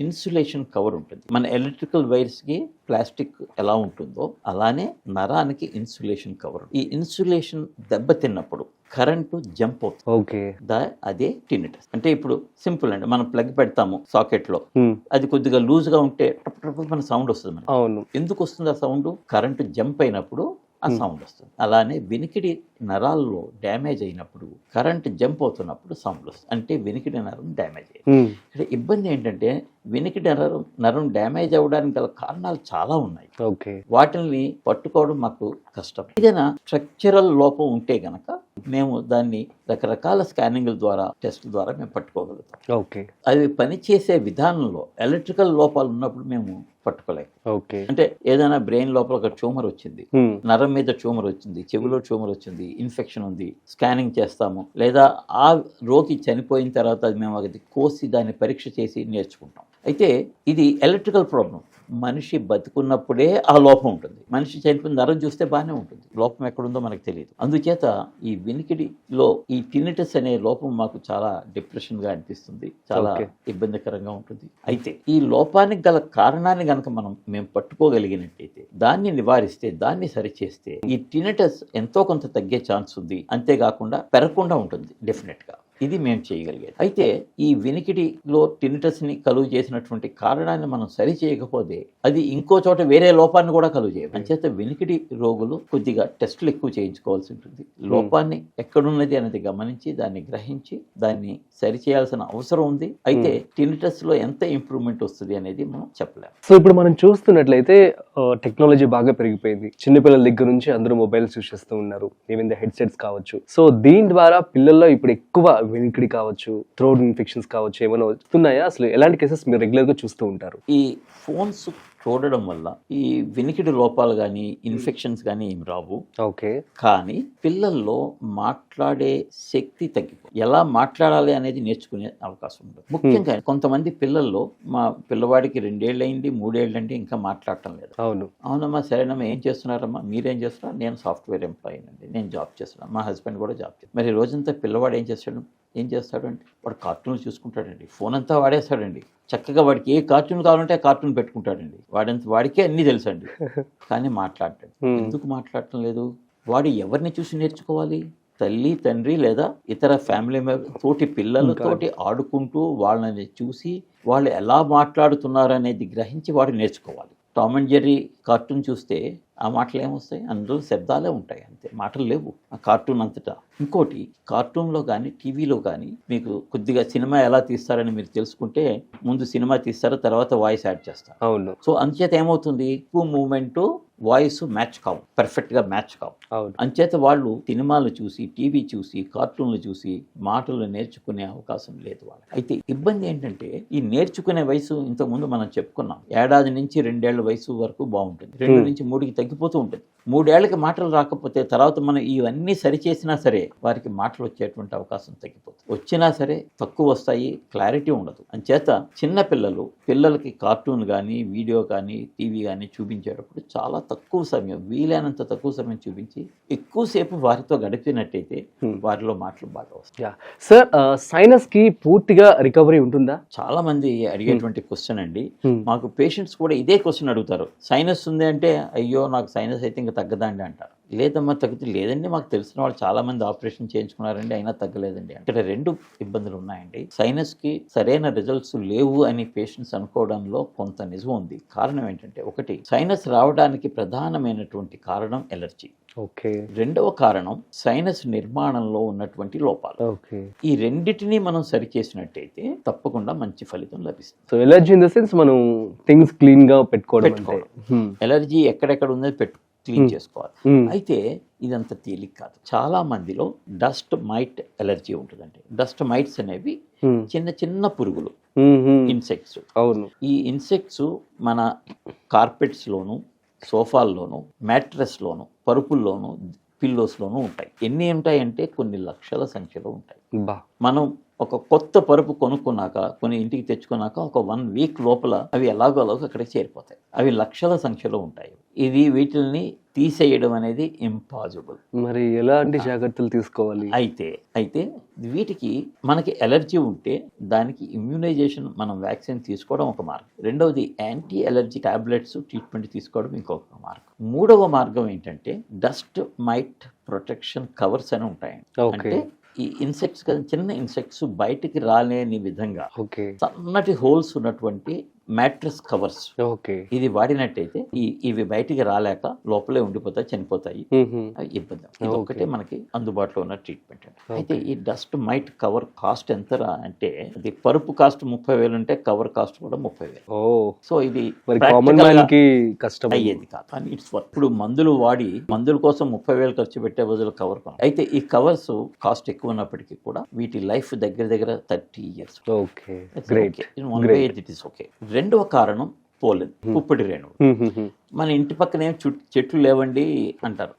ఇన్సులేషన్ కవర్ ఉంటుంది. మన ఎలక్ట్రికల్ వైర్స్ కి ప్లాస్టిక్ ఎలా ఉంటుందో అలానే నరానికి ఇన్సులేషన్ కవర్. ఈ ఇన్సులేషన్ దెబ్బతిన్నప్పుడు కరెంటు జంప్ అవుతుంది. ఓకే. అదే టినిటస్. అంటే ఇప్పుడు సింపుల్ అండి, మనం ప్లగ్ పెడతాము సాకెట్ లో, అది కొద్దిగా లూజ్ గా ఉంటే మన సౌండ్ వస్తుంది. అవును. ఎందుకు వస్తుంది ఆ సౌండ్? కరెంటు జంప్ అయినప్పుడు ఆ సౌండ్ వస్తుంది. అలానే వినికిడి నరాల్లో డ్యామేజ్ అయినప్పుడు, కరెంట్ జంప్ అవుతున్నప్పుడు సౌండ్ వస్తుంది. అంటే వినికిడి నరం డ్యామేజ్ అయ్యింది. ఇక్కడ ఇబ్బంది ఏంటంటే వినికిడి నరం డ్యామేజ్ అవ్వడానికి గల కారణాలు చాలా ఉన్నాయి. వాటిని పట్టుకోవడం మాకు కష్టం. ఏదైనా స్ట్రక్చరల్ లోపం ఉంటే గనక మేము దాన్ని రకరకాల స్కానింగ్ల ద్వారా, టెస్ట్ ద్వారా మేము పట్టుకోగలుగుతాం. అవి పనిచేసే విధానంలో ఎలక్ట్రికల్ లోపాలు ఉన్నప్పుడు మేము పట్టుకోలేము. అంటే ఏదైనా బ్రెయిన్ లోపల ఒక ట్యూమర్ వచ్చింది, నరం మీద ట్యూమర్ వచ్చింది, చెవిలో ట్యూమర్ వచ్చింది, ఇన్ఫెక్షన్ ఉంది, స్కానింగ్ చేస్తాము. లేదా ఆ రోగి చనిపోయిన తర్వాత మేము అది కోసి దాన్ని పరీక్ష చేసి నేర్చుకుంటాం. అయితే ఇది ఎలక్ట్రికల్ ప్రాబ్లం. మనిషి బతుకున్నప్పుడే ఆ లోపం ఉంటుంది. మనిషి చనిపోయిన నరం చూస్తే బాగానే ఉంటుంది, లోపం ఎక్కడుందో మనకు తెలియదు. అందుచేత ఈ వినికిడిలో ఈ టినిటస్ అనే లోపం మాకు చాలా డిప్రెషన్ గా అనిపిస్తుంది, చాలా ఇబ్బందికరంగా ఉంటుంది. అయితే ఈ లోపానికి గల కారణాన్ని గనక మేము పట్టుకోగలిగినట్టయితే, దాన్ని నివారిస్తే, దాన్ని సరిచేస్తే ఈ టినిటస్ ఎంతో కొంత తగ్గే ఛాన్స్ ఉంది. అంతేకాకుండా పెరగకుండా ఉంటుంది డెఫినెట్ గా. ఇది మేము చేయగలిగేది. అయితే ఈ వినికిడిలో టినిటస్ ని కలుగు చేసినటువంటి కారణాన్ని మనం సరి చేయకపోతే అది ఇంకో చోట వేరే లోపాన్ని కూడా కలుగు చేయదు. అంచేత వినికిడి రోగులు కొద్దిగా టెస్టులు ఎక్కువ చేయించుకోవాల్సి ఉంటుంది. లోపాన్ని ఎక్కడున్నది అనేది గమనించి, దాన్ని గ్రహించి, దాన్ని సరి చేయాల్సిన అవసరం ఉంది. అయితే టినిటస్ లో ఎంత ఇంప్రూవ్మెంట్ వస్తుంది అనేది మనం చెప్పలేము. సో ఇప్పుడు మనం చూస్తున్నట్లయితే టెక్నాలజీ బాగా పెరిగిపోయింది. చిన్నపిల్లల దగ్గర నుంచి అందరూ మొబైల్స్ యూస్ చేస్తూ ఉన్నారు, ఈవెన్ ద హెడ్సెట్స్ కావచ్చు. సో దీని ద్వారా పిల్లల్లో ఇప్పుడు ఎక్కువ వినికిడి కావచ్చు, థ్రోట్ ఇన్ఫెక్షన్స్ కావచ్చు, ఏమైనా వస్తున్నాయా? అసలు ఎలాంటి కేసెస్ మీరు రెగ్యులర్ గా చూస్తూ ఉంటారు? ఈ ఫోన్స్ చూడడం వల్ల ఈ వినికిడి లోపాలు కానీ, ఇన్ఫెక్షన్స్ కానీ ఏమి రావు. కానీ పిల్లల్లో మాట్లాడే శక్తి తగ్గిపోయి, ఎలా మాట్లాడాలి అనేది నేర్చుకునే అవకాశం ఉంటుంది. ముఖ్యంగా కొంతమంది పిల్లల్లో, మా పిల్లవాడికి 2 ఏళ్ళు అయింది, 3 ఏళ్ళు అంటే ఇంకా మాట్లాడటం లేదు. అవునమ్మా, సరేనమ్మా, ఏం చేస్తున్నారమ్మా, మీరేం చేస్తున్నారు? నేను సాఫ్ట్వేర్ ఎంప్లాయీ అండి, నేను జాబ్ చేస్తున్నాను, మా హస్బెండ్ కూడా జాబ్ చేస్తాను. మరి రోజంతా పిల్లవాడు ఏం చేస్తాడు అంటే వాడు కార్టూన్లు చూసుకుంటాడండి, ఫోన్ అంతా వాడేస్తాడండి. చక్కగా వాడికి ఏ కార్టూన్ కావాలంటే ఆ కార్టూన్ పెట్టుకుంటాడండి. వాడికే అన్నీ తెలుసండి, కానీ మాట్లాడతాడు. ఎందుకు మాట్లాడటం లేదు? వాడు ఎవరిని చూసి నేర్చుకోవాలి? తల్లి, తండ్రి లేదా ఇతర ఫ్యామిలీ మెంబర్ తోటి పిల్లలతోటి ఆడుకుంటూ వాళ్ళని చూసి వాళ్ళు ఎలా మాట్లాడుతున్నారు అనేది గ్రహించి వాడు నేర్చుకోవాలి. టామ్ అండ్ జెర్రీ కార్టూన్ చూస్తే ఆ మాటలు ఏమొస్తాయి, అందులో శబ్దాలే ఉంటాయి అంతే, మాటలు లేవు ఆ కార్టూన్ అంతటా. ఇంకోటి, కార్టూన్లో కానీ టీవీలో కానీ మీకు కొద్దిగా సినిమా ఎలా తీస్తారని మీరు తెలుసుకుంటే ముందు సినిమా తీస్తారు, తర్వాత వాయిస్ యాడ్ చేస్తారు. అవును. సో అంచేత ఏమవుతుంది, ఎక్కువ మూమెంట్ వాయిస్ మ్యాచ్ కావు, పర్ఫెక్ట్గా మ్యాచ్ కావు. అవును. అంచేత వాళ్ళు సినిమాలు చూసి, టీవీ చూసి, కార్టూన్లు చూసి మాటలు నేర్చుకునే అవకాశం లేదు వాళ్ళకి. అయితే ఇబ్బంది ఏంటంటే ఈ నేర్చుకునే వయసు ఇంతకుముందు మనం చెప్పుకున్నాం, ఏడాది నుంచి 2 ఏళ్ల వయసు వరకు బాగుంటుంది, 2 నుంచి 3కి తగ్గిపోతూ ఉంటుంది. 3 ఏళ్లకి మాటలు రాకపోతే తర్వాత మనం ఇవన్నీ సరిచేసినా సరే వారికి మాటలు వచ్చేటువంటి అవకాశం తగ్గిపోతుంది. వచ్చినా సరే తక్కువ వస్తాయి, క్లారిటీ ఉండదు. అంచేత చిన్న పిల్లలకి కార్టూన్ కానీ, వీడియో కానీ, టీవీ కానీ చూపించేటప్పుడు చాలా తక్కువ సమయం, వీలైనంత తక్కువ సమయం చూపించి ఎక్కువసేపు వారితో గడిపినట్టయితే వారిలో మాటలు బాగా వస్తాయి. సార్, సైనస్ కి పూర్తిగా రికవరీ ఉంటుందా? చాలా మంది అడిగేటువంటి క్వశ్చన్ అండి. మాకు పేషెంట్స్ కూడా ఇదే క్వశ్చన్ అడుగుతారు, సైనస్ ఉంది అంటే అయ్యో నాకు సైనస్ అయితే ఇంకా తగ్గదండి అంటారు. లేదమ్మా తగ్గుతుంది, లేదండి మాకు తెలిసిన వాళ్ళు చాలా మంది ఆపరేషన్ చేయించుకున్నారండి అయినా తగ్గలేదండి. ఇక్కడ 2 ఇబ్బందులు ఉన్నాయండి. సైనస్కి సరైన రిజల్ట్స్ లేవు అని పేషెంట్స్ అనుకోవడంలో కొంత నిజం ఉంది. కారణం ఏంటంటే, ఒకటి, సైనస్ రావడానికి ప్రధానమైనటువంటి కారణం ఎలర్జీ. ఓకే. రెండవ కారణం సైనస్ నిర్మాణంలో ఉన్నటువంటి లోపాలు. ఓకే. ఈ రెండిటిని మనం సరిచేసినట్టయితే తప్పకుండా మంచి ఫలితం లభిస్తుంది. So allergy in the sense మనం థింగ్స్ క్లీన్ గా పెట్టుకోవడం అంటే. ఎలర్జీ ఎక్కడెక్కడ ఉందో క్లీన్ చేసుకోవాలి. అయితే ఇదంత తేలిక కాదు. చాలా మందిలో డస్ట్ మైట్ ఎలర్జీ ఉంటుందండి. డస్ట్ మైట్స్ అనేవి చిన్న చిన్న పురుగులు, ఇన్సెక్ట్స్. అవును. ఈ ఇన్సెక్ట్స్ మన కార్పెట్స్ లోను, సోఫాల్లోను, మ్యాట్రెస్లోను, పరుపుల్లోను, పిల్లోస్లోనూ ఉంటాయి. ఎన్ని ఉంటాయంటే కొన్ని లక్షల సంఖ్యలో ఉంటాయి. మనం ఒక కొత్త పరుపు కొనుక్కున్నాక, కొన్ని ఇంటికి తెచ్చుకున్నాక ఒక 1 వీక్ లోపల అవి ఎలాగో అక్కడికి చేరిపోతాయి. అవి లక్షల సంఖ్యలో ఉంటాయి. వీటిని తీసేయడం అనేది ఇంపాసిబుల్. మరి ఎలాంటి జాగ్రత్తలు తీసుకోవాలి? అయితే వీటికి మనకి ఎలర్జీ ఉంటే దానికి ఇమ్యూనైజేషన్, మనం వ్యాక్సిన్ తీసుకోవడం ఒక మార్గం. రెండవది యాంటీ ఎలర్జీ టాబ్లెట్స్ ట్రీట్మెంట్ తీసుకోవడం ఇంకొక మార్గం. మూడవ మార్గం ఏంటంటే డస్ట్ మైట్ ప్రొటెక్షన్ కవర్స్ అని ఉంటాయండి. అంటే ఈ ఇన్సెక్ట్స్ కదా, చిన్న ఇన్సెక్ట్స్ బయటికి రాలేని విధంగా సన్నటి హోల్స్ ఉన్నటువంటి మ్యాట్రెస్ కవర్స్. ఇది వాడినట్టయితే ఇవి బయటికి రాలేక లోపలే ఉండిపోతాయి, చనిపోతాయి, ఇబ్బంది. ఇది ఒక్కటే మనకి అందుబాటులో ఉన్న ట్రీట్మెంట్. అయితే ఈ డస్ట్ మైట్ కవర్ కాస్ట్ ఎంతరా అంటే, అది పరుపు కాస్ట్ 30,000 ఉంటే కవర్ కాస్ట్ కూడా 30,000. సో ఇది కష్టం అయ్యేది కాదు. కానీ ఇట్స్ వర్క్. ఇప్పుడు మందుల కోసం 30,000 ఖర్చు పెట్టే బదులు కవర్ కొనాలి. అయితే ఈ కవర్స్ కాస్ట్ ఎక్కువ ఉన్నప్పటికీ కూడా వీటి లైఫ్ దగ్గర 30 years. రెండవ కారణం పోలెన్, పుప్పటి రేణువులు. మన ఇంటి పక్కనే చెట్లు లేవండి అంటారు.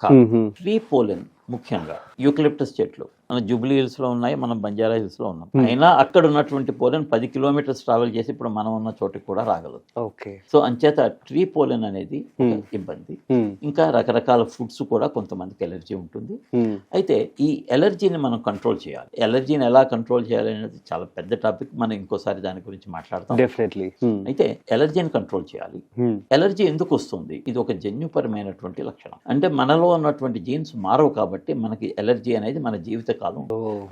ట్రీ పోలెన్, ముఖ్యంగా యూకలిప్టస్ చెట్లు మన జూబ్లీ హిల్స్ లో ఉన్నాయి, మనం బంజారా హిల్స్ లో ఉన్నాం. అయినా అక్కడ ఉన్నటువంటి పోలెన్ 10 kilometers ట్రావెల్ చేసి ఇప్పుడు మనం ఉన్న చోటికి కూడా రాగలదు. సో అంచేత ట్రీ పోలెన్ అనేది ఇబ్బంది. ఇంకా రకరకాల ఫుడ్స్ కూడా కొంతమందికి ఎలర్జీ ఉంటుంది. అయితే ఈ ఎలర్జీని మనం కంట్రోల్ చేయాలి. ఎలర్జీని ఎలా కంట్రోల్ చేయాలి అనేది చాలా పెద్ద టాపిక్, మనం ఇంకోసారి దాని గురించి మాట్లాడతాం. అయితే ఎలర్జీని కంట్రోల్ చేయాలి. ఎలర్జీ ఎందుకు వస్తుంది? ఇది ఒక జన్యుపరమైనటువంటి లక్షణం. అంటే మనలో ఉన్నటువంటి జీన్స్ మారవు కాబట్టి మనకి ఎలర్జీ అనేది మన జీవిత కాలం.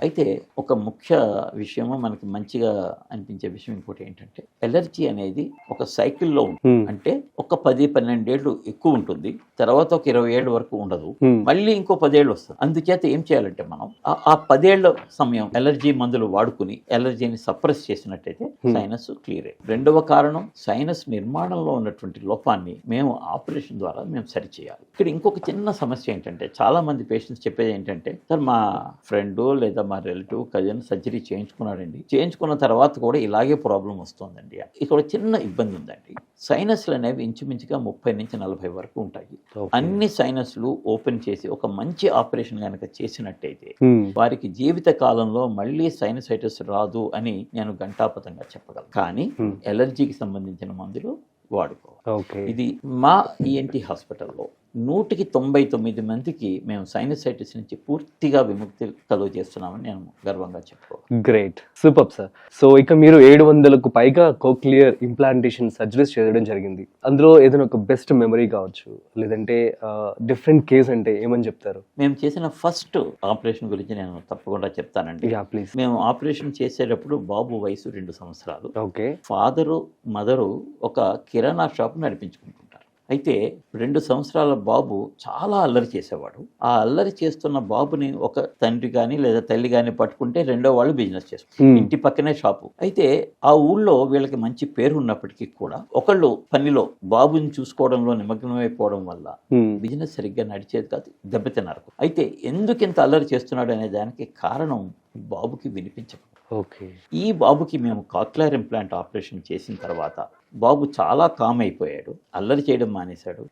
అయితే ఒక ముఖ్య విషయము, మనకి మంచిగా అనిపించే విషయం ఇంకోటి ఏంటంటే, ఎలర్జీ అనేది ఒక సైకిల్లో ఉంటుంది. అంటే ఒక 10-12 ఏళ్ళు ఎక్కువ ఉంటుంది, తర్వాత ఒక 20 ఏళ్ళ వరకు ఉండదు, మళ్ళీ ఇంకో 10 ఏళ్ళు వస్తుంది. అందుచేత ఏం చేయాలంటే, మనం ఆ 10 ఏళ్ల సమయం ఎలర్జీ మందులు వాడుకుని ఎలర్జీని సప్రెస్ చేసినట్టయితే సైనస్ క్లియర్ అయ్యి. రెండవ కారణం, సైనస్ నిర్మాణంలో ఉన్నటువంటి లోపాన్ని మేము ఆపరేషన్ ద్వారా మేము సరిచేయాలి. ఇక్కడ ఇంకొక చిన్న సమస్య ఏంటంటే, చాలా మంది పేషెంట్స్ చెప్పేది ఏంటంటే, సార్ మా ఫ్రెండ్ లేదా మా రిలేటివ్ కజిన్ సర్జరీ చేయించుకున్నాడండి, చేయించుకున్న తర్వాత కూడా ఇలాగే ప్రాబ్లం వస్తుందండి. ఇక్కడ చిన్న ఇబ్బంది ఉందండి. సైనస్లు అనేవి ఇంచుమించుగా 30 నుంచి 40 వరకు ఉంటాయి. అన్ని సైనస్లు ఓపెన్ చేసి ఒక మంచి ఆపరేషన్ కనుక చేసినట్టయితే వారికి జీవిత కాలంలో మళ్ళీ సైనసైటిస్ రాదు అని నేను ఘంటాపథంగా చెప్పగలను. కానీ ఎలర్జీకి సంబంధించిన మందులు వాడుకోవాలి. ఇది మా ఈఎన్టీ హాస్పిటల్లో 199 మందికి మేము సైనసైటిస్ నుంచి పూర్తిగా విముక్తి కలుగ చేస్తున్నామని నేను గర్వంగా చెప్పుకోవాలి. Great, super sir. సో ఇక మీరు 700కు పైగా కోక్లియర్ ఇంప్లాంటేషన్ సర్జరీస్ చేయడం జరిగింది. అందులో ఏదైనా ఒక బెస్ట్ మెమరీ కావచ్చు, లేదంటే డిఫరెంట్ కేస్ అంటే ఏమని చెప్తారు? మేము చేసిన ఫస్ట్ ఆపరేషన్ గురించి నేను తప్పకుండా చెప్తానండి. ప్లీజ్. మేము ఆపరేషన్ చేసేటప్పుడు బాబు వయసు 2 సంవత్సరాలు. ఓకే. ఫాదరు మదరు ఒక కిరాణా షాప్ నడిపించుకుంటుంటారు. అయితే 2 సంవత్సరాల బాబు చాలా అల్లరి చేసేవాడు. ఆ అల్లరి చేస్తున్న బాబుని ఒక తండ్రి కానీ లేదా తల్లి కానీ పట్టుకుంటే రెండో వాళ్ళు బిజినెస్ చేస్తారు. ఇంటి పక్కనే షాపు. అయితే ఆ ఊళ్ళో వీళ్ళకి మంచి పేరు ఉన్నప్పటికీ కూడా ఒకళ్ళు పనిలో బాబుని చూసుకోవడంలో నిమగ్నమైపోవడం వల్ల బిజినెస్ సరిగ్గా నడిచేది కాదు, దెబ్బతిన్నారు. అయితే ఎందుకు ఇంత అల్లరి చేస్తున్నాడు అనే దానికి కారణం బాబుకి వినిపించదు. ఓకే. ఈ బాబుకి మేము కాక్లియర్ ఇంప్లాంట్ ఆపరేషన్ చేసిన తర్వాత బాబు చాలా కామ్ అయిపోయాడు, అల్లరి చేయడం మానేశాడు,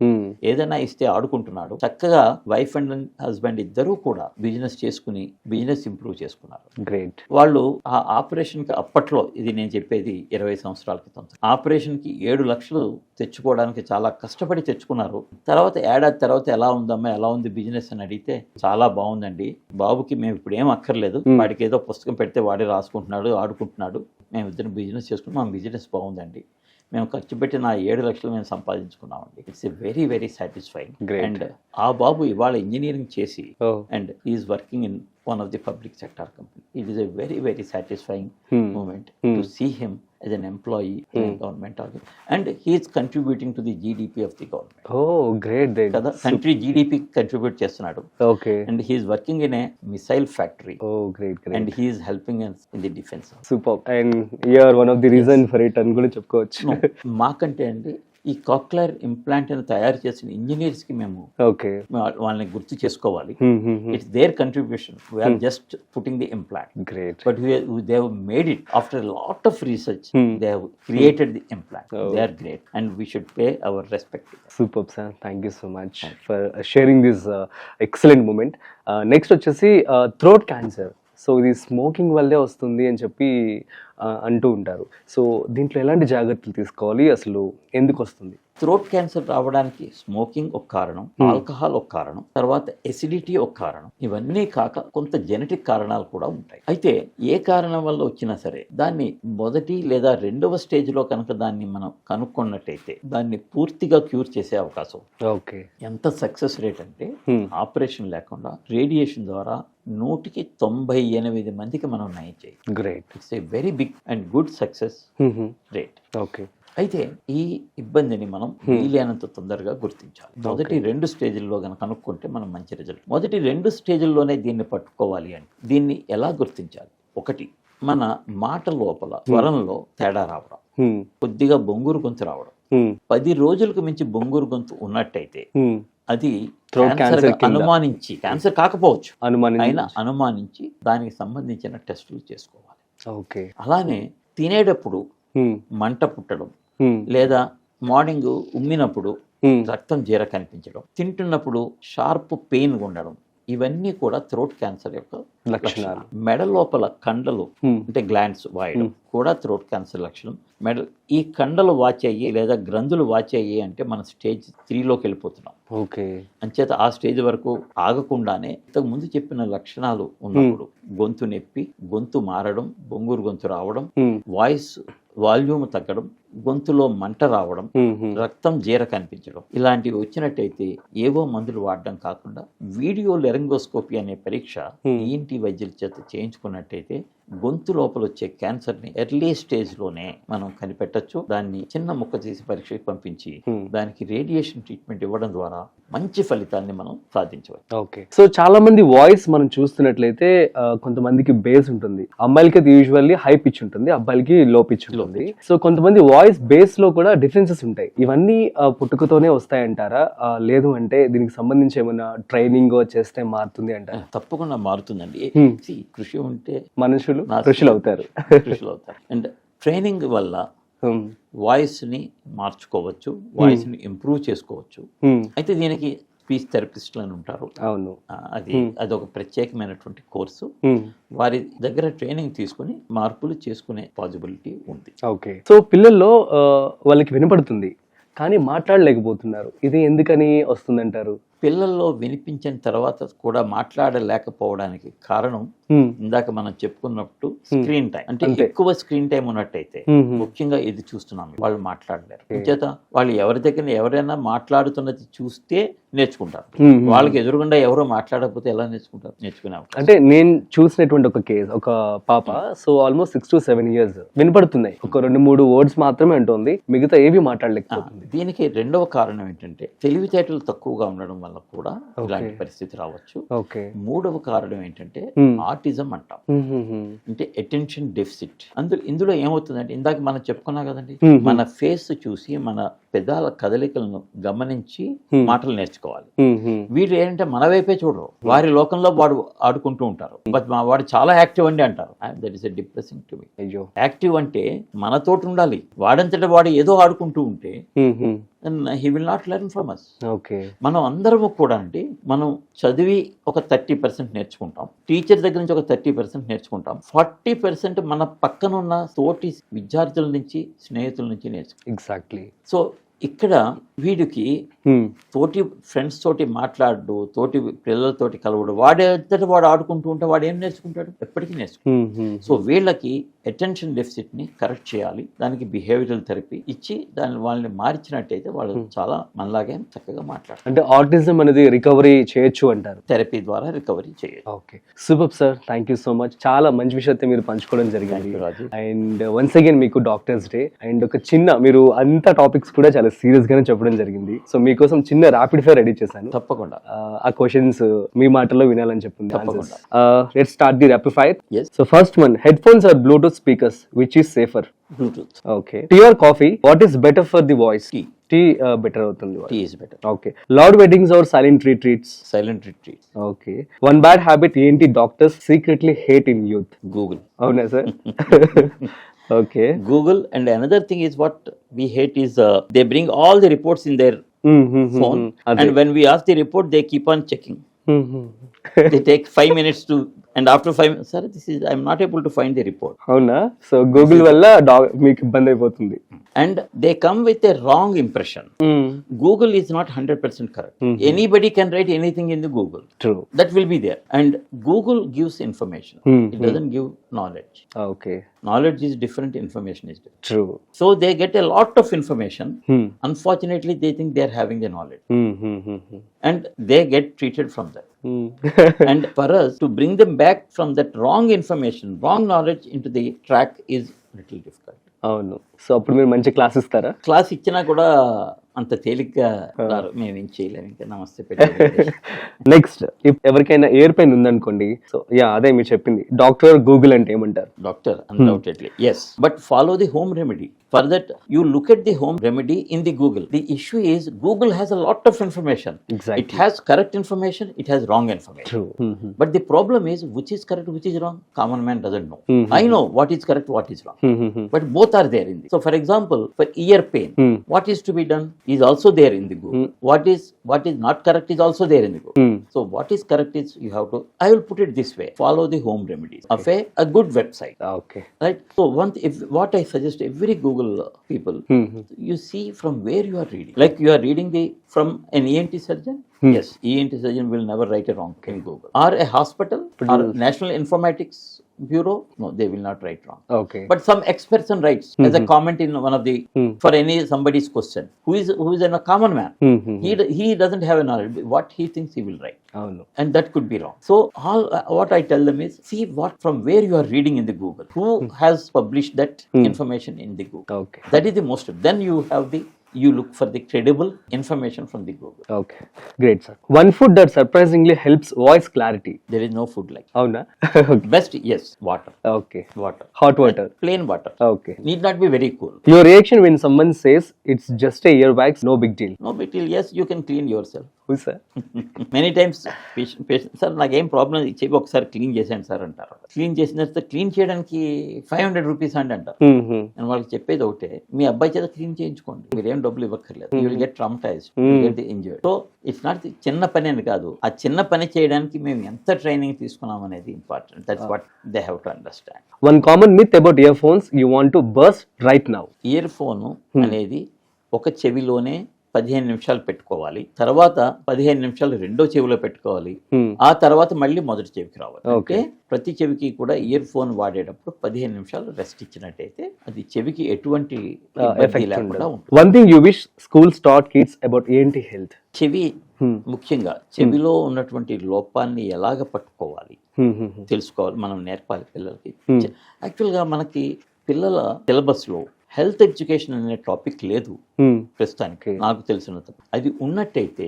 ఏదైనా ఇస్తే ఆడుకుంటున్నాడు. చక్కగా వైఫ్ అండ్ హస్బెండ్ ఇద్దరూ కూడా బిజినెస్ చేసుకుని బిజినెస్ ఇంప్రూవ్ చేసుకున్నారు. గ్రేట్. వాళ్ళు ఆ ఆపరేషన్ కి అప్పట్లో, ఇది నేను చెప్పేది 20 సంవత్సరాల క్రితం, ఆపరేషన్ కి 7 లక్షలు తెచ్చుకోవడానికి చాలా కష్టపడి తెచ్చుకున్నారు. తర్వాత ఏడాది తర్వాత ఎలా ఉందమ్మా, ఎలా ఉంది బిజినెస్ అని అడిగితే చాలా బాగుందండి, బాబుకి మేము ఇప్పుడు ఏం అక్కర్లేదు, వాడికి ఏదో పుస్తకం పెడితే వాడే రాసుకుంటున్నాడు, ఆడుకుంటున్నాడు, మేము ఇద్దరు బిజినెస్ చేసుకుని మా బిజినెస్ బాగుందండి, మేము ఖర్చు పెట్టిన 7 లక్షలు మేము సంపాదించుకున్నామండి. It's a very very satisfying. And ఆ బాబు ఇవాళ ఇంజనీరింగ్ చేసి and is working in one of the public sector company. It is a very very satisfying moment to see him as an employee in a government organization, and he is contributing to the GDP of the government. Oh, great. Kada country GDP contribute చేస్తున్నాడు. Okay. And he is working in a missile factory. Oh, great. And he is helping us in the defense. Superb. And you are one of the reason for it అని కూడా చెప్పుకోవచ్చు. No, మాకంటే అండి ఈ cochlear implant అని తయారు చేసిన engineers కి మేము వాళ్ళని గుర్తు చేసుకోవాలి. It's their contribution. We're just putting the implant. Great. But they have made it after lot of research. They have created the implant. They are great and we should pay our respect. Super sir, thank you so much for sharing this excellent moment. Next వచ్చేసి throat cancer. So ఇది smoking వల్లే వస్తుంది అని చెప్పి అంటూ ఉంటారు. So దీంట్లో ఎలాంటి జాగ్రత్తలు తీసుకోవాలి, అసలు ఎందుకు వస్తుంది? థ్రోట్ క్యాన్సర్ రావడానికి స్మోకింగ్ ఒక కారణం, ఆల్కహాల్ ఒక కారణం, తర్వాత ఎసిడిటీ ఒక కారణం. ఇవన్నీ కాక కొంత జెనెటిక్ కారణాలు కూడా ఉంటాయి. అయితే ఏ కారణం వల్ల వచ్చినా సరే దాన్ని మొదటి లేదా రెండవ స్టేజ్ లో కనుక దాన్ని మనం కనుక్కున్నట్టయితే దాన్ని పూర్తిగా క్యూర్ చేసే అవకాశం. ఓకే. ఎంత సక్సెస్ రేట్ అంటే ఆపరేషన్ లేకుండా రేడియేషన్ ద్వారా 198 మందికి మనం నయం చేయాలి. Great. It's a very big and good success rate. Okay. అయితే ఈ ఇబ్బందిని మనం వీలైనంత తొందరగా గుర్తించాలి. మొదటి 2 స్టేజ్ల్లో కనుక కనుక్కుంటే మనం మంచి రిజల్ట్. మొదటి 2 స్టేజ్ల్లోనే దీన్ని పట్టుకోవాలి అంటే దీన్ని ఎలా గుర్తించాలి? ఒకటి, మన మాట లోపల స్వరంలో తేడా రావడం, కొద్దిగా బొంగురు గొంతు రావడం. 10 రోజులకు మించి బొంగురు గొంతు ఉన్నట్టయితే అది అనుమానించి, క్యాన్సర్ కాకపోవచ్చు, అనుమానించి దానికి సంబంధించిన టెస్టులు చేసుకోవాలి. ఓకే. అలానే తినేటప్పుడు మంట పుట్టడం, లేదా మార్నింగ్ ఉమ్మినప్పుడు రక్తం జీర కనిపించడం, తింటున్నప్పుడు షార్ప్ పెయిన్ ఉండడం, ఇవన్నీ కూడా థ్రోట్ క్యాన్సర్ యొక్క లక్షణాలు. మెడ లోపల కండలు అంటే గ్లాండ్స్ వాయడం కూడా థ్రోట్ క్యాన్సర్ లక్షణం. ఈ కండలు వాచ్ అయ్యి లేదా గ్రంథులు వాచ్ అయ్యి అంటే మన స్టేజ్ 3లోకి వెళ్ళిపోతున్నాం. ఓకే. అంచేత ఆ స్టేజ్ వరకు ఆగకుండానే ఇంతకు ముందు చెప్పిన లక్షణాలు ఉన్నప్పుడు గొంతు నొప్పి, గొంతు మారడం, బొంగురు గొంతు రావడం, వాయిస్ వాల్యూమ్ తగ్గడం, గొంతులో మంట రావడం, రక్తం జీర కనిపించడం, ఇలాంటివి వచ్చినట్టయితే ఏవో మందులు వాడడం కాకుండా వీడియో లెరింగోస్కోపీ అనే పరీక్ష ఈఎన్టీ వైద్యుల చేత చేయించుకున్నట్టయితే గొంతు లోపల వచ్చే క్యాన్సర్ ని ఎర్లీ స్టేజ్ లోనే మనం కనిపెట్టచ్చు. దాన్ని చిన్న ముక్క తీసి పరీక్షకి పంపించి దానికి రేడియేషన్ ట్రీట్మెంట్ ఇవ్వడం ద్వారా మంచి ఫలితాన్ని మనం సాధించవచ్చు. ఓకే. సో చాలా మంది వాయిస్ మనం చూస్తున్నట్లయితే కొంతమందికి బేస్ ఉంటుంది, అమ్మాయిలకి యూజువల్లీ హై పిచ్ ఉంటుంది, అబ్బాయిలకి లో పిచ్ ఉంటుంది. సో కొంతమంది వాయిస్ బేస్ లో కూడా డిఫరెన్సెస్ ఉంటాయి. ఇవన్నీ పుట్టుకతోనే వస్తాయంటారా, లేదు అంటే దీనికి సంబంధించి ఏమైనా ట్రైనింగ్ చేస్తే మారుతుంది అంటారా? తప్పకుండా మారుతుందండి. కృషి ఉంటే మనుషులు కృషులు అవుతారు. అండ్ ట్రైనింగ్ వల్ల వాయిస్ ని మార్చుకోవచ్చు, వాయిస్ ని ఇంప్రూవ్ చేసుకోవచ్చు. అయితే దీనికి స్పీచ్ థెరపిస్టులు అని ఉంటారు. అవును. అదొక ప్రత్యేకమైనటువంటి కోర్సు. వారి దగ్గర ట్రైనింగ్ తీసుకుని మార్పులు చేసుకునే పాసిబిలిటీ ఉంది. ఓకే. సో పిల్లల్లో వాళ్ళకి వినపడుతుంది కానీ మాట్లాడలేకపోతున్నారు, ఇది ఎందుకని వస్తుందంటారు? పిల్లల్లో వినిపించిన తర్వాత కూడా మాట్లాడలేకపోవడానికి కారణం ఇందాక మనం చెప్పుకున్నట్టు స్క్రీన్ టైం. అంటే అంతే. ఎక్కువ స్క్రీన్ టైం ఉన్నట్టయితే ముఖ్యంగా ఇది చూస్తున్నాం, వాళ్ళు మాట్లాడలేరు. చేత వాళ్ళు ఎవరి దగ్గర ఎవరైనా మాట్లాడుతున్నది చూస్తే నేర్చుకుంటారు. వాళ్ళకి ఎదురుగుండా ఎవరో మాట్లాడకపోతే ఎలా నేర్చుకుంటారు? నేర్చుకునే అవకాశం. అంటే నేను చూసినటువంటి ఒక కేసు, ఒక పాప సో ఆల్మోస్ట్ 6 to 7 years వినపడుతున్నాయి, ఒక 2-3 వర్డ్స్ మాత్రమే అంటుంది, మిగతా ఏవి మాట్లాడలేకపోతుంది. దీనికి రెండవ కారణం ఏంటంటే తెలివితేటలు తక్కువగా ఉండడం వల్ల కూడా ఇలాంటి పరిస్థితి రావచ్చు. ఓకే. మూడవ కారణం ఏంటంటే ఆటిజం అంటాం, అంటే అటెన్షన్ డెఫిసిట్. ఇందులో ఏమవుతుందంటే ఇందాక మనం చెప్పుకున్నా కదండి, మన ఫేస్ చూసి మన పెదాల కదలికలను గమనించి మాటలు నేర్చుకోవాలి. వీళ్ళు ఏంటంటే మన వైపే చూడరు, వారి లోకంలో వాడు ఆడుకుంటూ ఉంటారు. బట్ వాడు చాలా యాక్టివ్ అండి అంటారు. That is a depressing to me. Active అంటే మనతోటి ఉండాలి, వాడంతటా వాడు ఏదో ఆడుకుంటూ ఉంటే he will not learn from us. Okay. మనం అందరము కూడా అండి, మనం చదివి ఒక 30% నేర్చుకుంటాం, టీచర్ దగ్గర నుంచి ఒక 30% నేర్చుకుంటాం, 40% మన పక్కన ఉన్న తోటి విద్యార్థుల నుంచి, స్నేహితుల నుంచి నేర్చుకుంటాం. ఎగ్జాక్ట్లీ. సో ఇక్కడ వీడికి తోటి ఫ్రెండ్స్ తోటి మాట్లాడు, తోటి పిల్లలతోటి కలవడు, వాడంతటా వాడు ఆడుకుంటూ ఉంటే వాడు ఏం నేర్చుకుంటాడు? ఎప్పటికీ నేర్చుకుంటాడు. సో వీళ్ళకి అటెన్షన్ డెఫిసిట్ ని కరెక్ట్ చేయాలి, దానికి బిహేవియరల్ థెరపీ ఇచ్చి వాళ్ళని మార్చినట్టయితే వాళ్ళు చాలా మనలాగే చక్కగా మాట్లాడతారు. అంటే ఆటిజం అనేది రికవరీ చేయొచ్చు అంటారు, థెరపీ ద్వారా రికవరీ చేయొచ్చు. Okay, super sir, thank you so much. చాలా మంచి విషయాన్ని మీరు పంచుకోవడం జరిగింది. రాజు. అండ్ వన్స్ అగైన్ మీకు డాక్టర్స్ డే. అండ్ ఒక చిన్న, మీరు అంత టాపిక్స్ కూడా చాలా సీరియస్ గానే చెప్పడం జరిగింది, సో మీకోసం చిన్న ర్యాపిడ్ ఫైర్ రెడీ చేశాను. తప్పకుండా ఆ క్వశ్చన్స్ మీ మాటల్లో వినాలని చెప్పింది. తప్పకుండా. Let's start the rapid fire. Yes. So first one, headphones or bluetooth speakers, which is safer? Bluetooth. Okay. Tea or coffee, what is better for the voice? Tea. Tea better అవుతుంది. Tea is better. Okay. Loud weddings or silent retreats? Silent retreat. Okay. One bad habit ఏంటి doctors secretly hate in youth? Google. అవునా sir? Okay. Google, and another thing is what we hate is they bring all the reports in their phone, and when we ask the report they keep on checking. They take 5 minutes to, and after 5 minutes, sir, I'm not able to find the report. అవునా? So Google వల్ల మీకు ఇబ్బంది అయిపోతుంది. And they come with a wrong impression. Google is not 100% correct. Anybody can write anything in the Google. True. That will be there. And Google gives information. It doesn't give knowledge. Okay. Knowledge is different, information is different. True. So they get a lot of information. Unfortunately, they think they are having the knowledge. And they get treated from that. And for us to bring them back from that wrong information, wrong knowledge into the track is little difficult. అవును. So అప్పుడు మీరు మంచి class ఇస్తారా? Class ఇచ్చినా కూడా అంత తేలిగ్గా రారు, మేము ఏం చేయలేము. ఇంకా నమస్తే పెట్టారు. నెక్స్ట్, ఇఫ్ ఎవరికైనా ఎయిర్ పెయిన్ ఉందనుకోండి, సో యా అదే మీరు చెప్పింది, డాక్టర్ గూగుల్ అంటే ఏమంటారు? Doctor, undoubtedly, yes. But follow the home remedy. For that, you look at the home remedy in the Google. The issue is Google has a lot of information. Exactly. It has correct information, it has wrong information. True. But the problem is, which is correct, which is wrong? Common man doesn't know. I know what is correct, what is wrong. But both are there in the. So for example, for ear pain, what is to be done is also there in the Google. What is not correct is also there in the Google. So what is correct is you have to, I will put it this way, follow the home remedies of a good website. Okay. Right? So what I suggest every Google people, you see from where you are reading. Like you are reading from an ENT surgeon. Yes, ENT surgeon will never write a wrong in Google. Or a hospital, or National Informatics Bureau, no, they will not write wrong. Okay. But some ex person writes as a comment in one of the for somebody's question. Who is a common man? He doesn't have a knowledge. What he thinks he will write. అవును. And that could be wrong. So all what I tell them is, see from where you are reading in the Google. Who has published that information in the Google? Okay. That is the most. Then you look for the credible information from the Google. Okay, great sir. One food that surprisingly helps voice clarity? There is no food like. అవునా? Best, yes, water. Okay. Water. Hot water. Plain water. Okay. Need not be very cool. Your reaction when someone says it's just a ear bags, no big deal? No big deal. Yes, you can clean yourself. Who sir? Many times patient sir నాకేం problem చెప్పి ఒకసారి clean చేశాను sir అంటారు. Clean చేసిన తర్వాత clean చేయడానికి 500 rupees అండి అంటారు. నేను వాళ్ళకి చెప్పేది ఒకటే, మీ అబ్బాయి చేత క్లీన్ చేయించుకోండి, మీరేం డబ్బులు ఇవ్వక్కర్లేదు. You will get traumatized, get the injured. So it's not చిన్న పని అని కాదు, ఆ చిన్న పని చేయడానికి మేము ఎంత ట్రైనింగ్ తీసుకున్నాం అనేది important. That's what they have to understand. One common myth about ear phones you want to burst right now? Year phone అనేది ఒక చెవిలోనే 15 నిమిషాలు పెట్టుకోవాలి, తర్వాత 15 నిమిషాలు రెండో చెవిలో పెట్టుకోవాలి, Hmm. ఆ తర్వాత మళ్ళీ మొదటి చెవికి రావాలి. Okay. అంటే ప్రతి చెవికి కూడా ఇయర్ ఫోన్ వాడేటప్పుడు 15 నిమిషాలు రెస్ట్ ఇచ్చినట్టయితే అది చెవికి ఎటువంటి ఇబ్బంది ఎఫెక్ట్ లేకుండా ఉంటుంది. One thing you wish schools taught kids about ఏంటి హెల్త్? చెవి ముఖ్యంగా చెవిలో ఉన్నటువంటి లోపాన్ని ఎలాగ పట్టుకోవాలి తెలుసుకోవాలి, మనం నేర్పాలి పిల్లలకి. యాక్చువల్గా మనకి పిల్లల సిలబస్లో హెల్త్ ఎడ్యుకేషన్ అనే టాపిక్ లేదు ప్రస్తుతానికి, నాకు తెలిసినంత. అది ఉన్నట్టయితే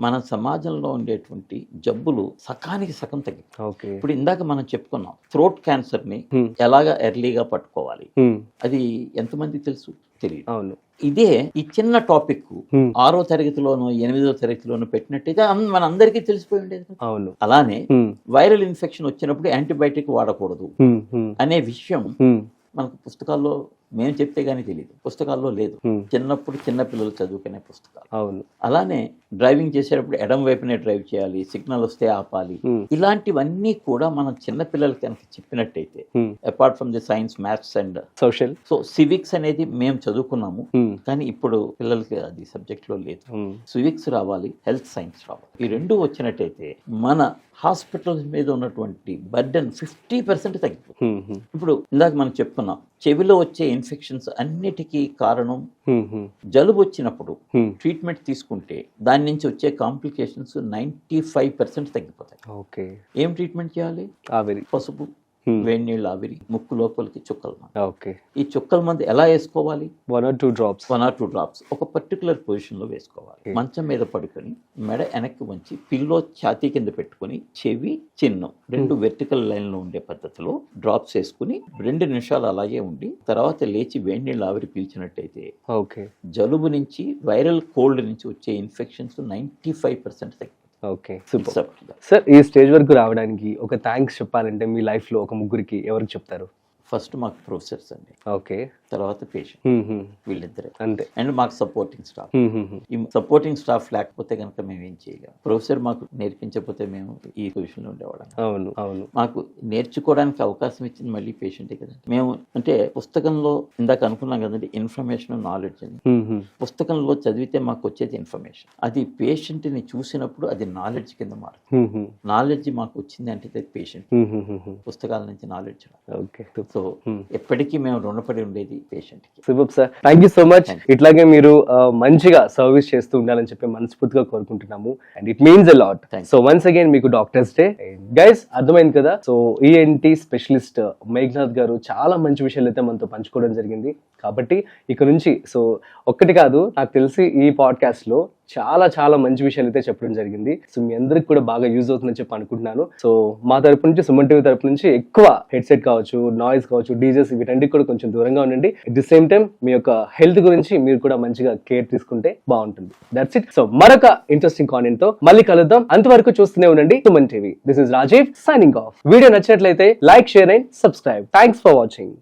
మన సమాజంలో ఉండేటువంటి జబ్బులు సకానికి సగం తగ్గి. ఇప్పుడు ఇందాక మనం చెప్పుకున్నాం థ్రోట్ క్యాన్సర్ ని ఎలాగా ఎర్లీగా పట్టుకోవాలి, అది ఎంతమంది తెలుసు తెలియదు. అవును. ఇదే ఈ చిన్న టాపిక్ 6వ తరగతిలోనో 8వ తరగతిలోనో పెట్టినట్టయితే మన అందరికీ తెలిసిపోయి ఉండేది. అవును. అలానే వైరల్ ఇన్ఫెక్షన్ వచ్చినప్పుడు యాంటీబయాటిక్ వాడకూడదు అనే విషయం మనకు పుస్తకాల్లో మేము చెప్తే గానీ తెలియదు, పుస్తకాల్లో లేదు. చిన్నప్పుడు చిన్న పిల్లలు చదువుకునే పుస్తకాలు. అవును. అలానే డ్రైవింగ్ చేసేటప్పుడు ఎడం వైపునే డ్రైవ్ చేయాలి, సిగ్నల్ వస్తే ఆపాలి, ఇలాంటివన్నీ కూడా మనం చిన్న పిల్లలకి కనుక చెప్పినట్టయితే, apart from the science, maths and social, so civics అనేది మేము చదువుకున్నాము, కానీ ఇప్పుడు పిల్లలకి అది సబ్జెక్ట్ లో లేదు. సివిక్స్ రావాలి, హెల్త్ సైన్స్ రావాలి. ఈ రెండు వచ్చినట్టయితే మన హాస్పిటల్స్ మీద ఉన్నటువంటి బర్డెన్ 50% తగ్గిపోతుంది. ఇప్పుడు ఇందాక మనం చెప్పుకున్నాం, చెవిలో వచ్చే ఇన్ఫెక్షన్స్ అన్నిటికీ కారణం జలుబు వచ్చినప్పుడు ట్రీట్మెంట్ తీసుకుంటే దాని నుంచి వచ్చే కాంప్లికేషన్స్ 95% తగ్గిపోతాయి. ఏం ట్రీట్మెంట్ చేయాలి? ఆవిరి, పసుపు, వేడి నీళ్ళు ఆవిరి, ముక్కు లోపలికి చుక్కల మందు. ఈ చుక్కల మందు ఎలా వేసుకోవాలి? 1 or 2 drops ఒక పర్టికులర్ పొజిషన్ లో వేసుకోవాలి. మంచం మీద పడుకొని మెడ వెనక్కి వంచి పిల్లో ఛాతీ కింద పెట్టుకుని చెవి చిన్నం 2 వెర్టికల్ లైన్ లో ఉండే పద్ధతిలో డ్రాప్స్ వేసుకుని 2 నిమిషాలు అలాగే ఉండి తర్వాత లేచి వేడి నీళ్ళు ఆవిరి పీల్చినట్టయితే జలుబు నుంచి, వైరల్ కోల్డ్ నుంచి వచ్చే ఇన్ఫెక్షన్స్ 95% తగ్గి. Okay, super. సార్, ఈ స్టేజ్ వరకు రావడానికి ఒక థ్యాంక్స్ చెప్పాలంటే మీ లైఫ్ లో ఒక ముగ్గురికి ఎవరికి చెప్తారు? ఫస్ట్ మాకు ప్రొఫెసర్స్ అండి, ఓకే, తర్వాత పేషెంట్, వీళ్ళిద్దరే అంతే. అండ్ మాకు సపోర్టింగ్ స్టాఫ్. ఈ సపోర్టింగ్ స్టాఫ్ లేకపోతే కనుక మేము ఏం చేయలేము. ప్రొఫెసర్ మాకు నేర్పించకపోతే మేము ఈ పొజిషన్ లో ఉండేవాళ్ళం. అవును, అవును. మాకు నేర్చుకోవడానికి అవకాశం ఇచ్చింది మళ్ళీ పేషెంటే కదా. మేము అంటే పుస్తకంలో ఇందాక అనుకున్నాం కదండి, ఇన్ఫర్మేషన్, నాలెడ్జ్ అని. పుస్తకంలో చదివితే మాకు వచ్చేది ఇన్ఫర్మేషన్, అది పేషెంట్ ని చూసినప్పుడు అది నాలెడ్జ్ కింద మారుతుంది. నాలెడ్జ్ మాకు వచ్చింది అంటే పేషెంట్, పుస్తకాల నుంచి నాలెడ్జ్. ఓకే, సో ఎప్పటికీ మేము రుణపడి ఉండేది పేషెంట్ కి. Super sir, thank you so much. ఇట్లాగే మీరు మంచిగా సర్వీస్ చేస్తూ ఉండాలని చెప్పి మనస్ఫూర్తిగా కోరుకుంటున్నాము. And it means a lot. So once again మీకు డాక్టర్స్ డే. గైస్, అర్థమైంది కదా. సో ఈఎన్టీ స్పెషలిస్ట్ మేఘనాథ్ గారు చాలా మంచి విషయాలు అయితే మనతో పంచుకోవడం జరిగింది. కాబట్టి ఇక నుంచి సో ఒక్కటి కాదు, నాకు తెలిసి ఈ పాడ్కాస్ట్ లో చాలా చాలా మంచి విషయాలు అయితే చెప్పడం జరిగింది. సో మీ అందరికి కూడా బాగా యూజ్ అవుతుందని చెప్పి అనుకుంటున్నాను. సో మా తరపు నుంచి, సుమన్ టీవీ తరపు నుంచి ఎక్కువ హెడ్సెట్ కావచ్చు, నాయిస్ కావచ్చు, డీజెస్, వీటన్నిటికి కూడా కొంచెం దూరంగా ఉండండి. అట్ ది సేమ్ టైం మీ యొక్క హెల్త్ గురించి మీరు కూడా మంచిగా కేర్ తీసుకుంటే బాగుంటుంది. That's it. సో మరొక ఇంట్రెస్టింగ్ కాంటెంట్ తో మళ్ళీ కలుద్దాం. అంతవరకు చూస్తూనే ఉండండి Suman TV. This is Rajiv signing off. Video నచ్చినట్లయితే like, share and subscribe. Thanks for watching.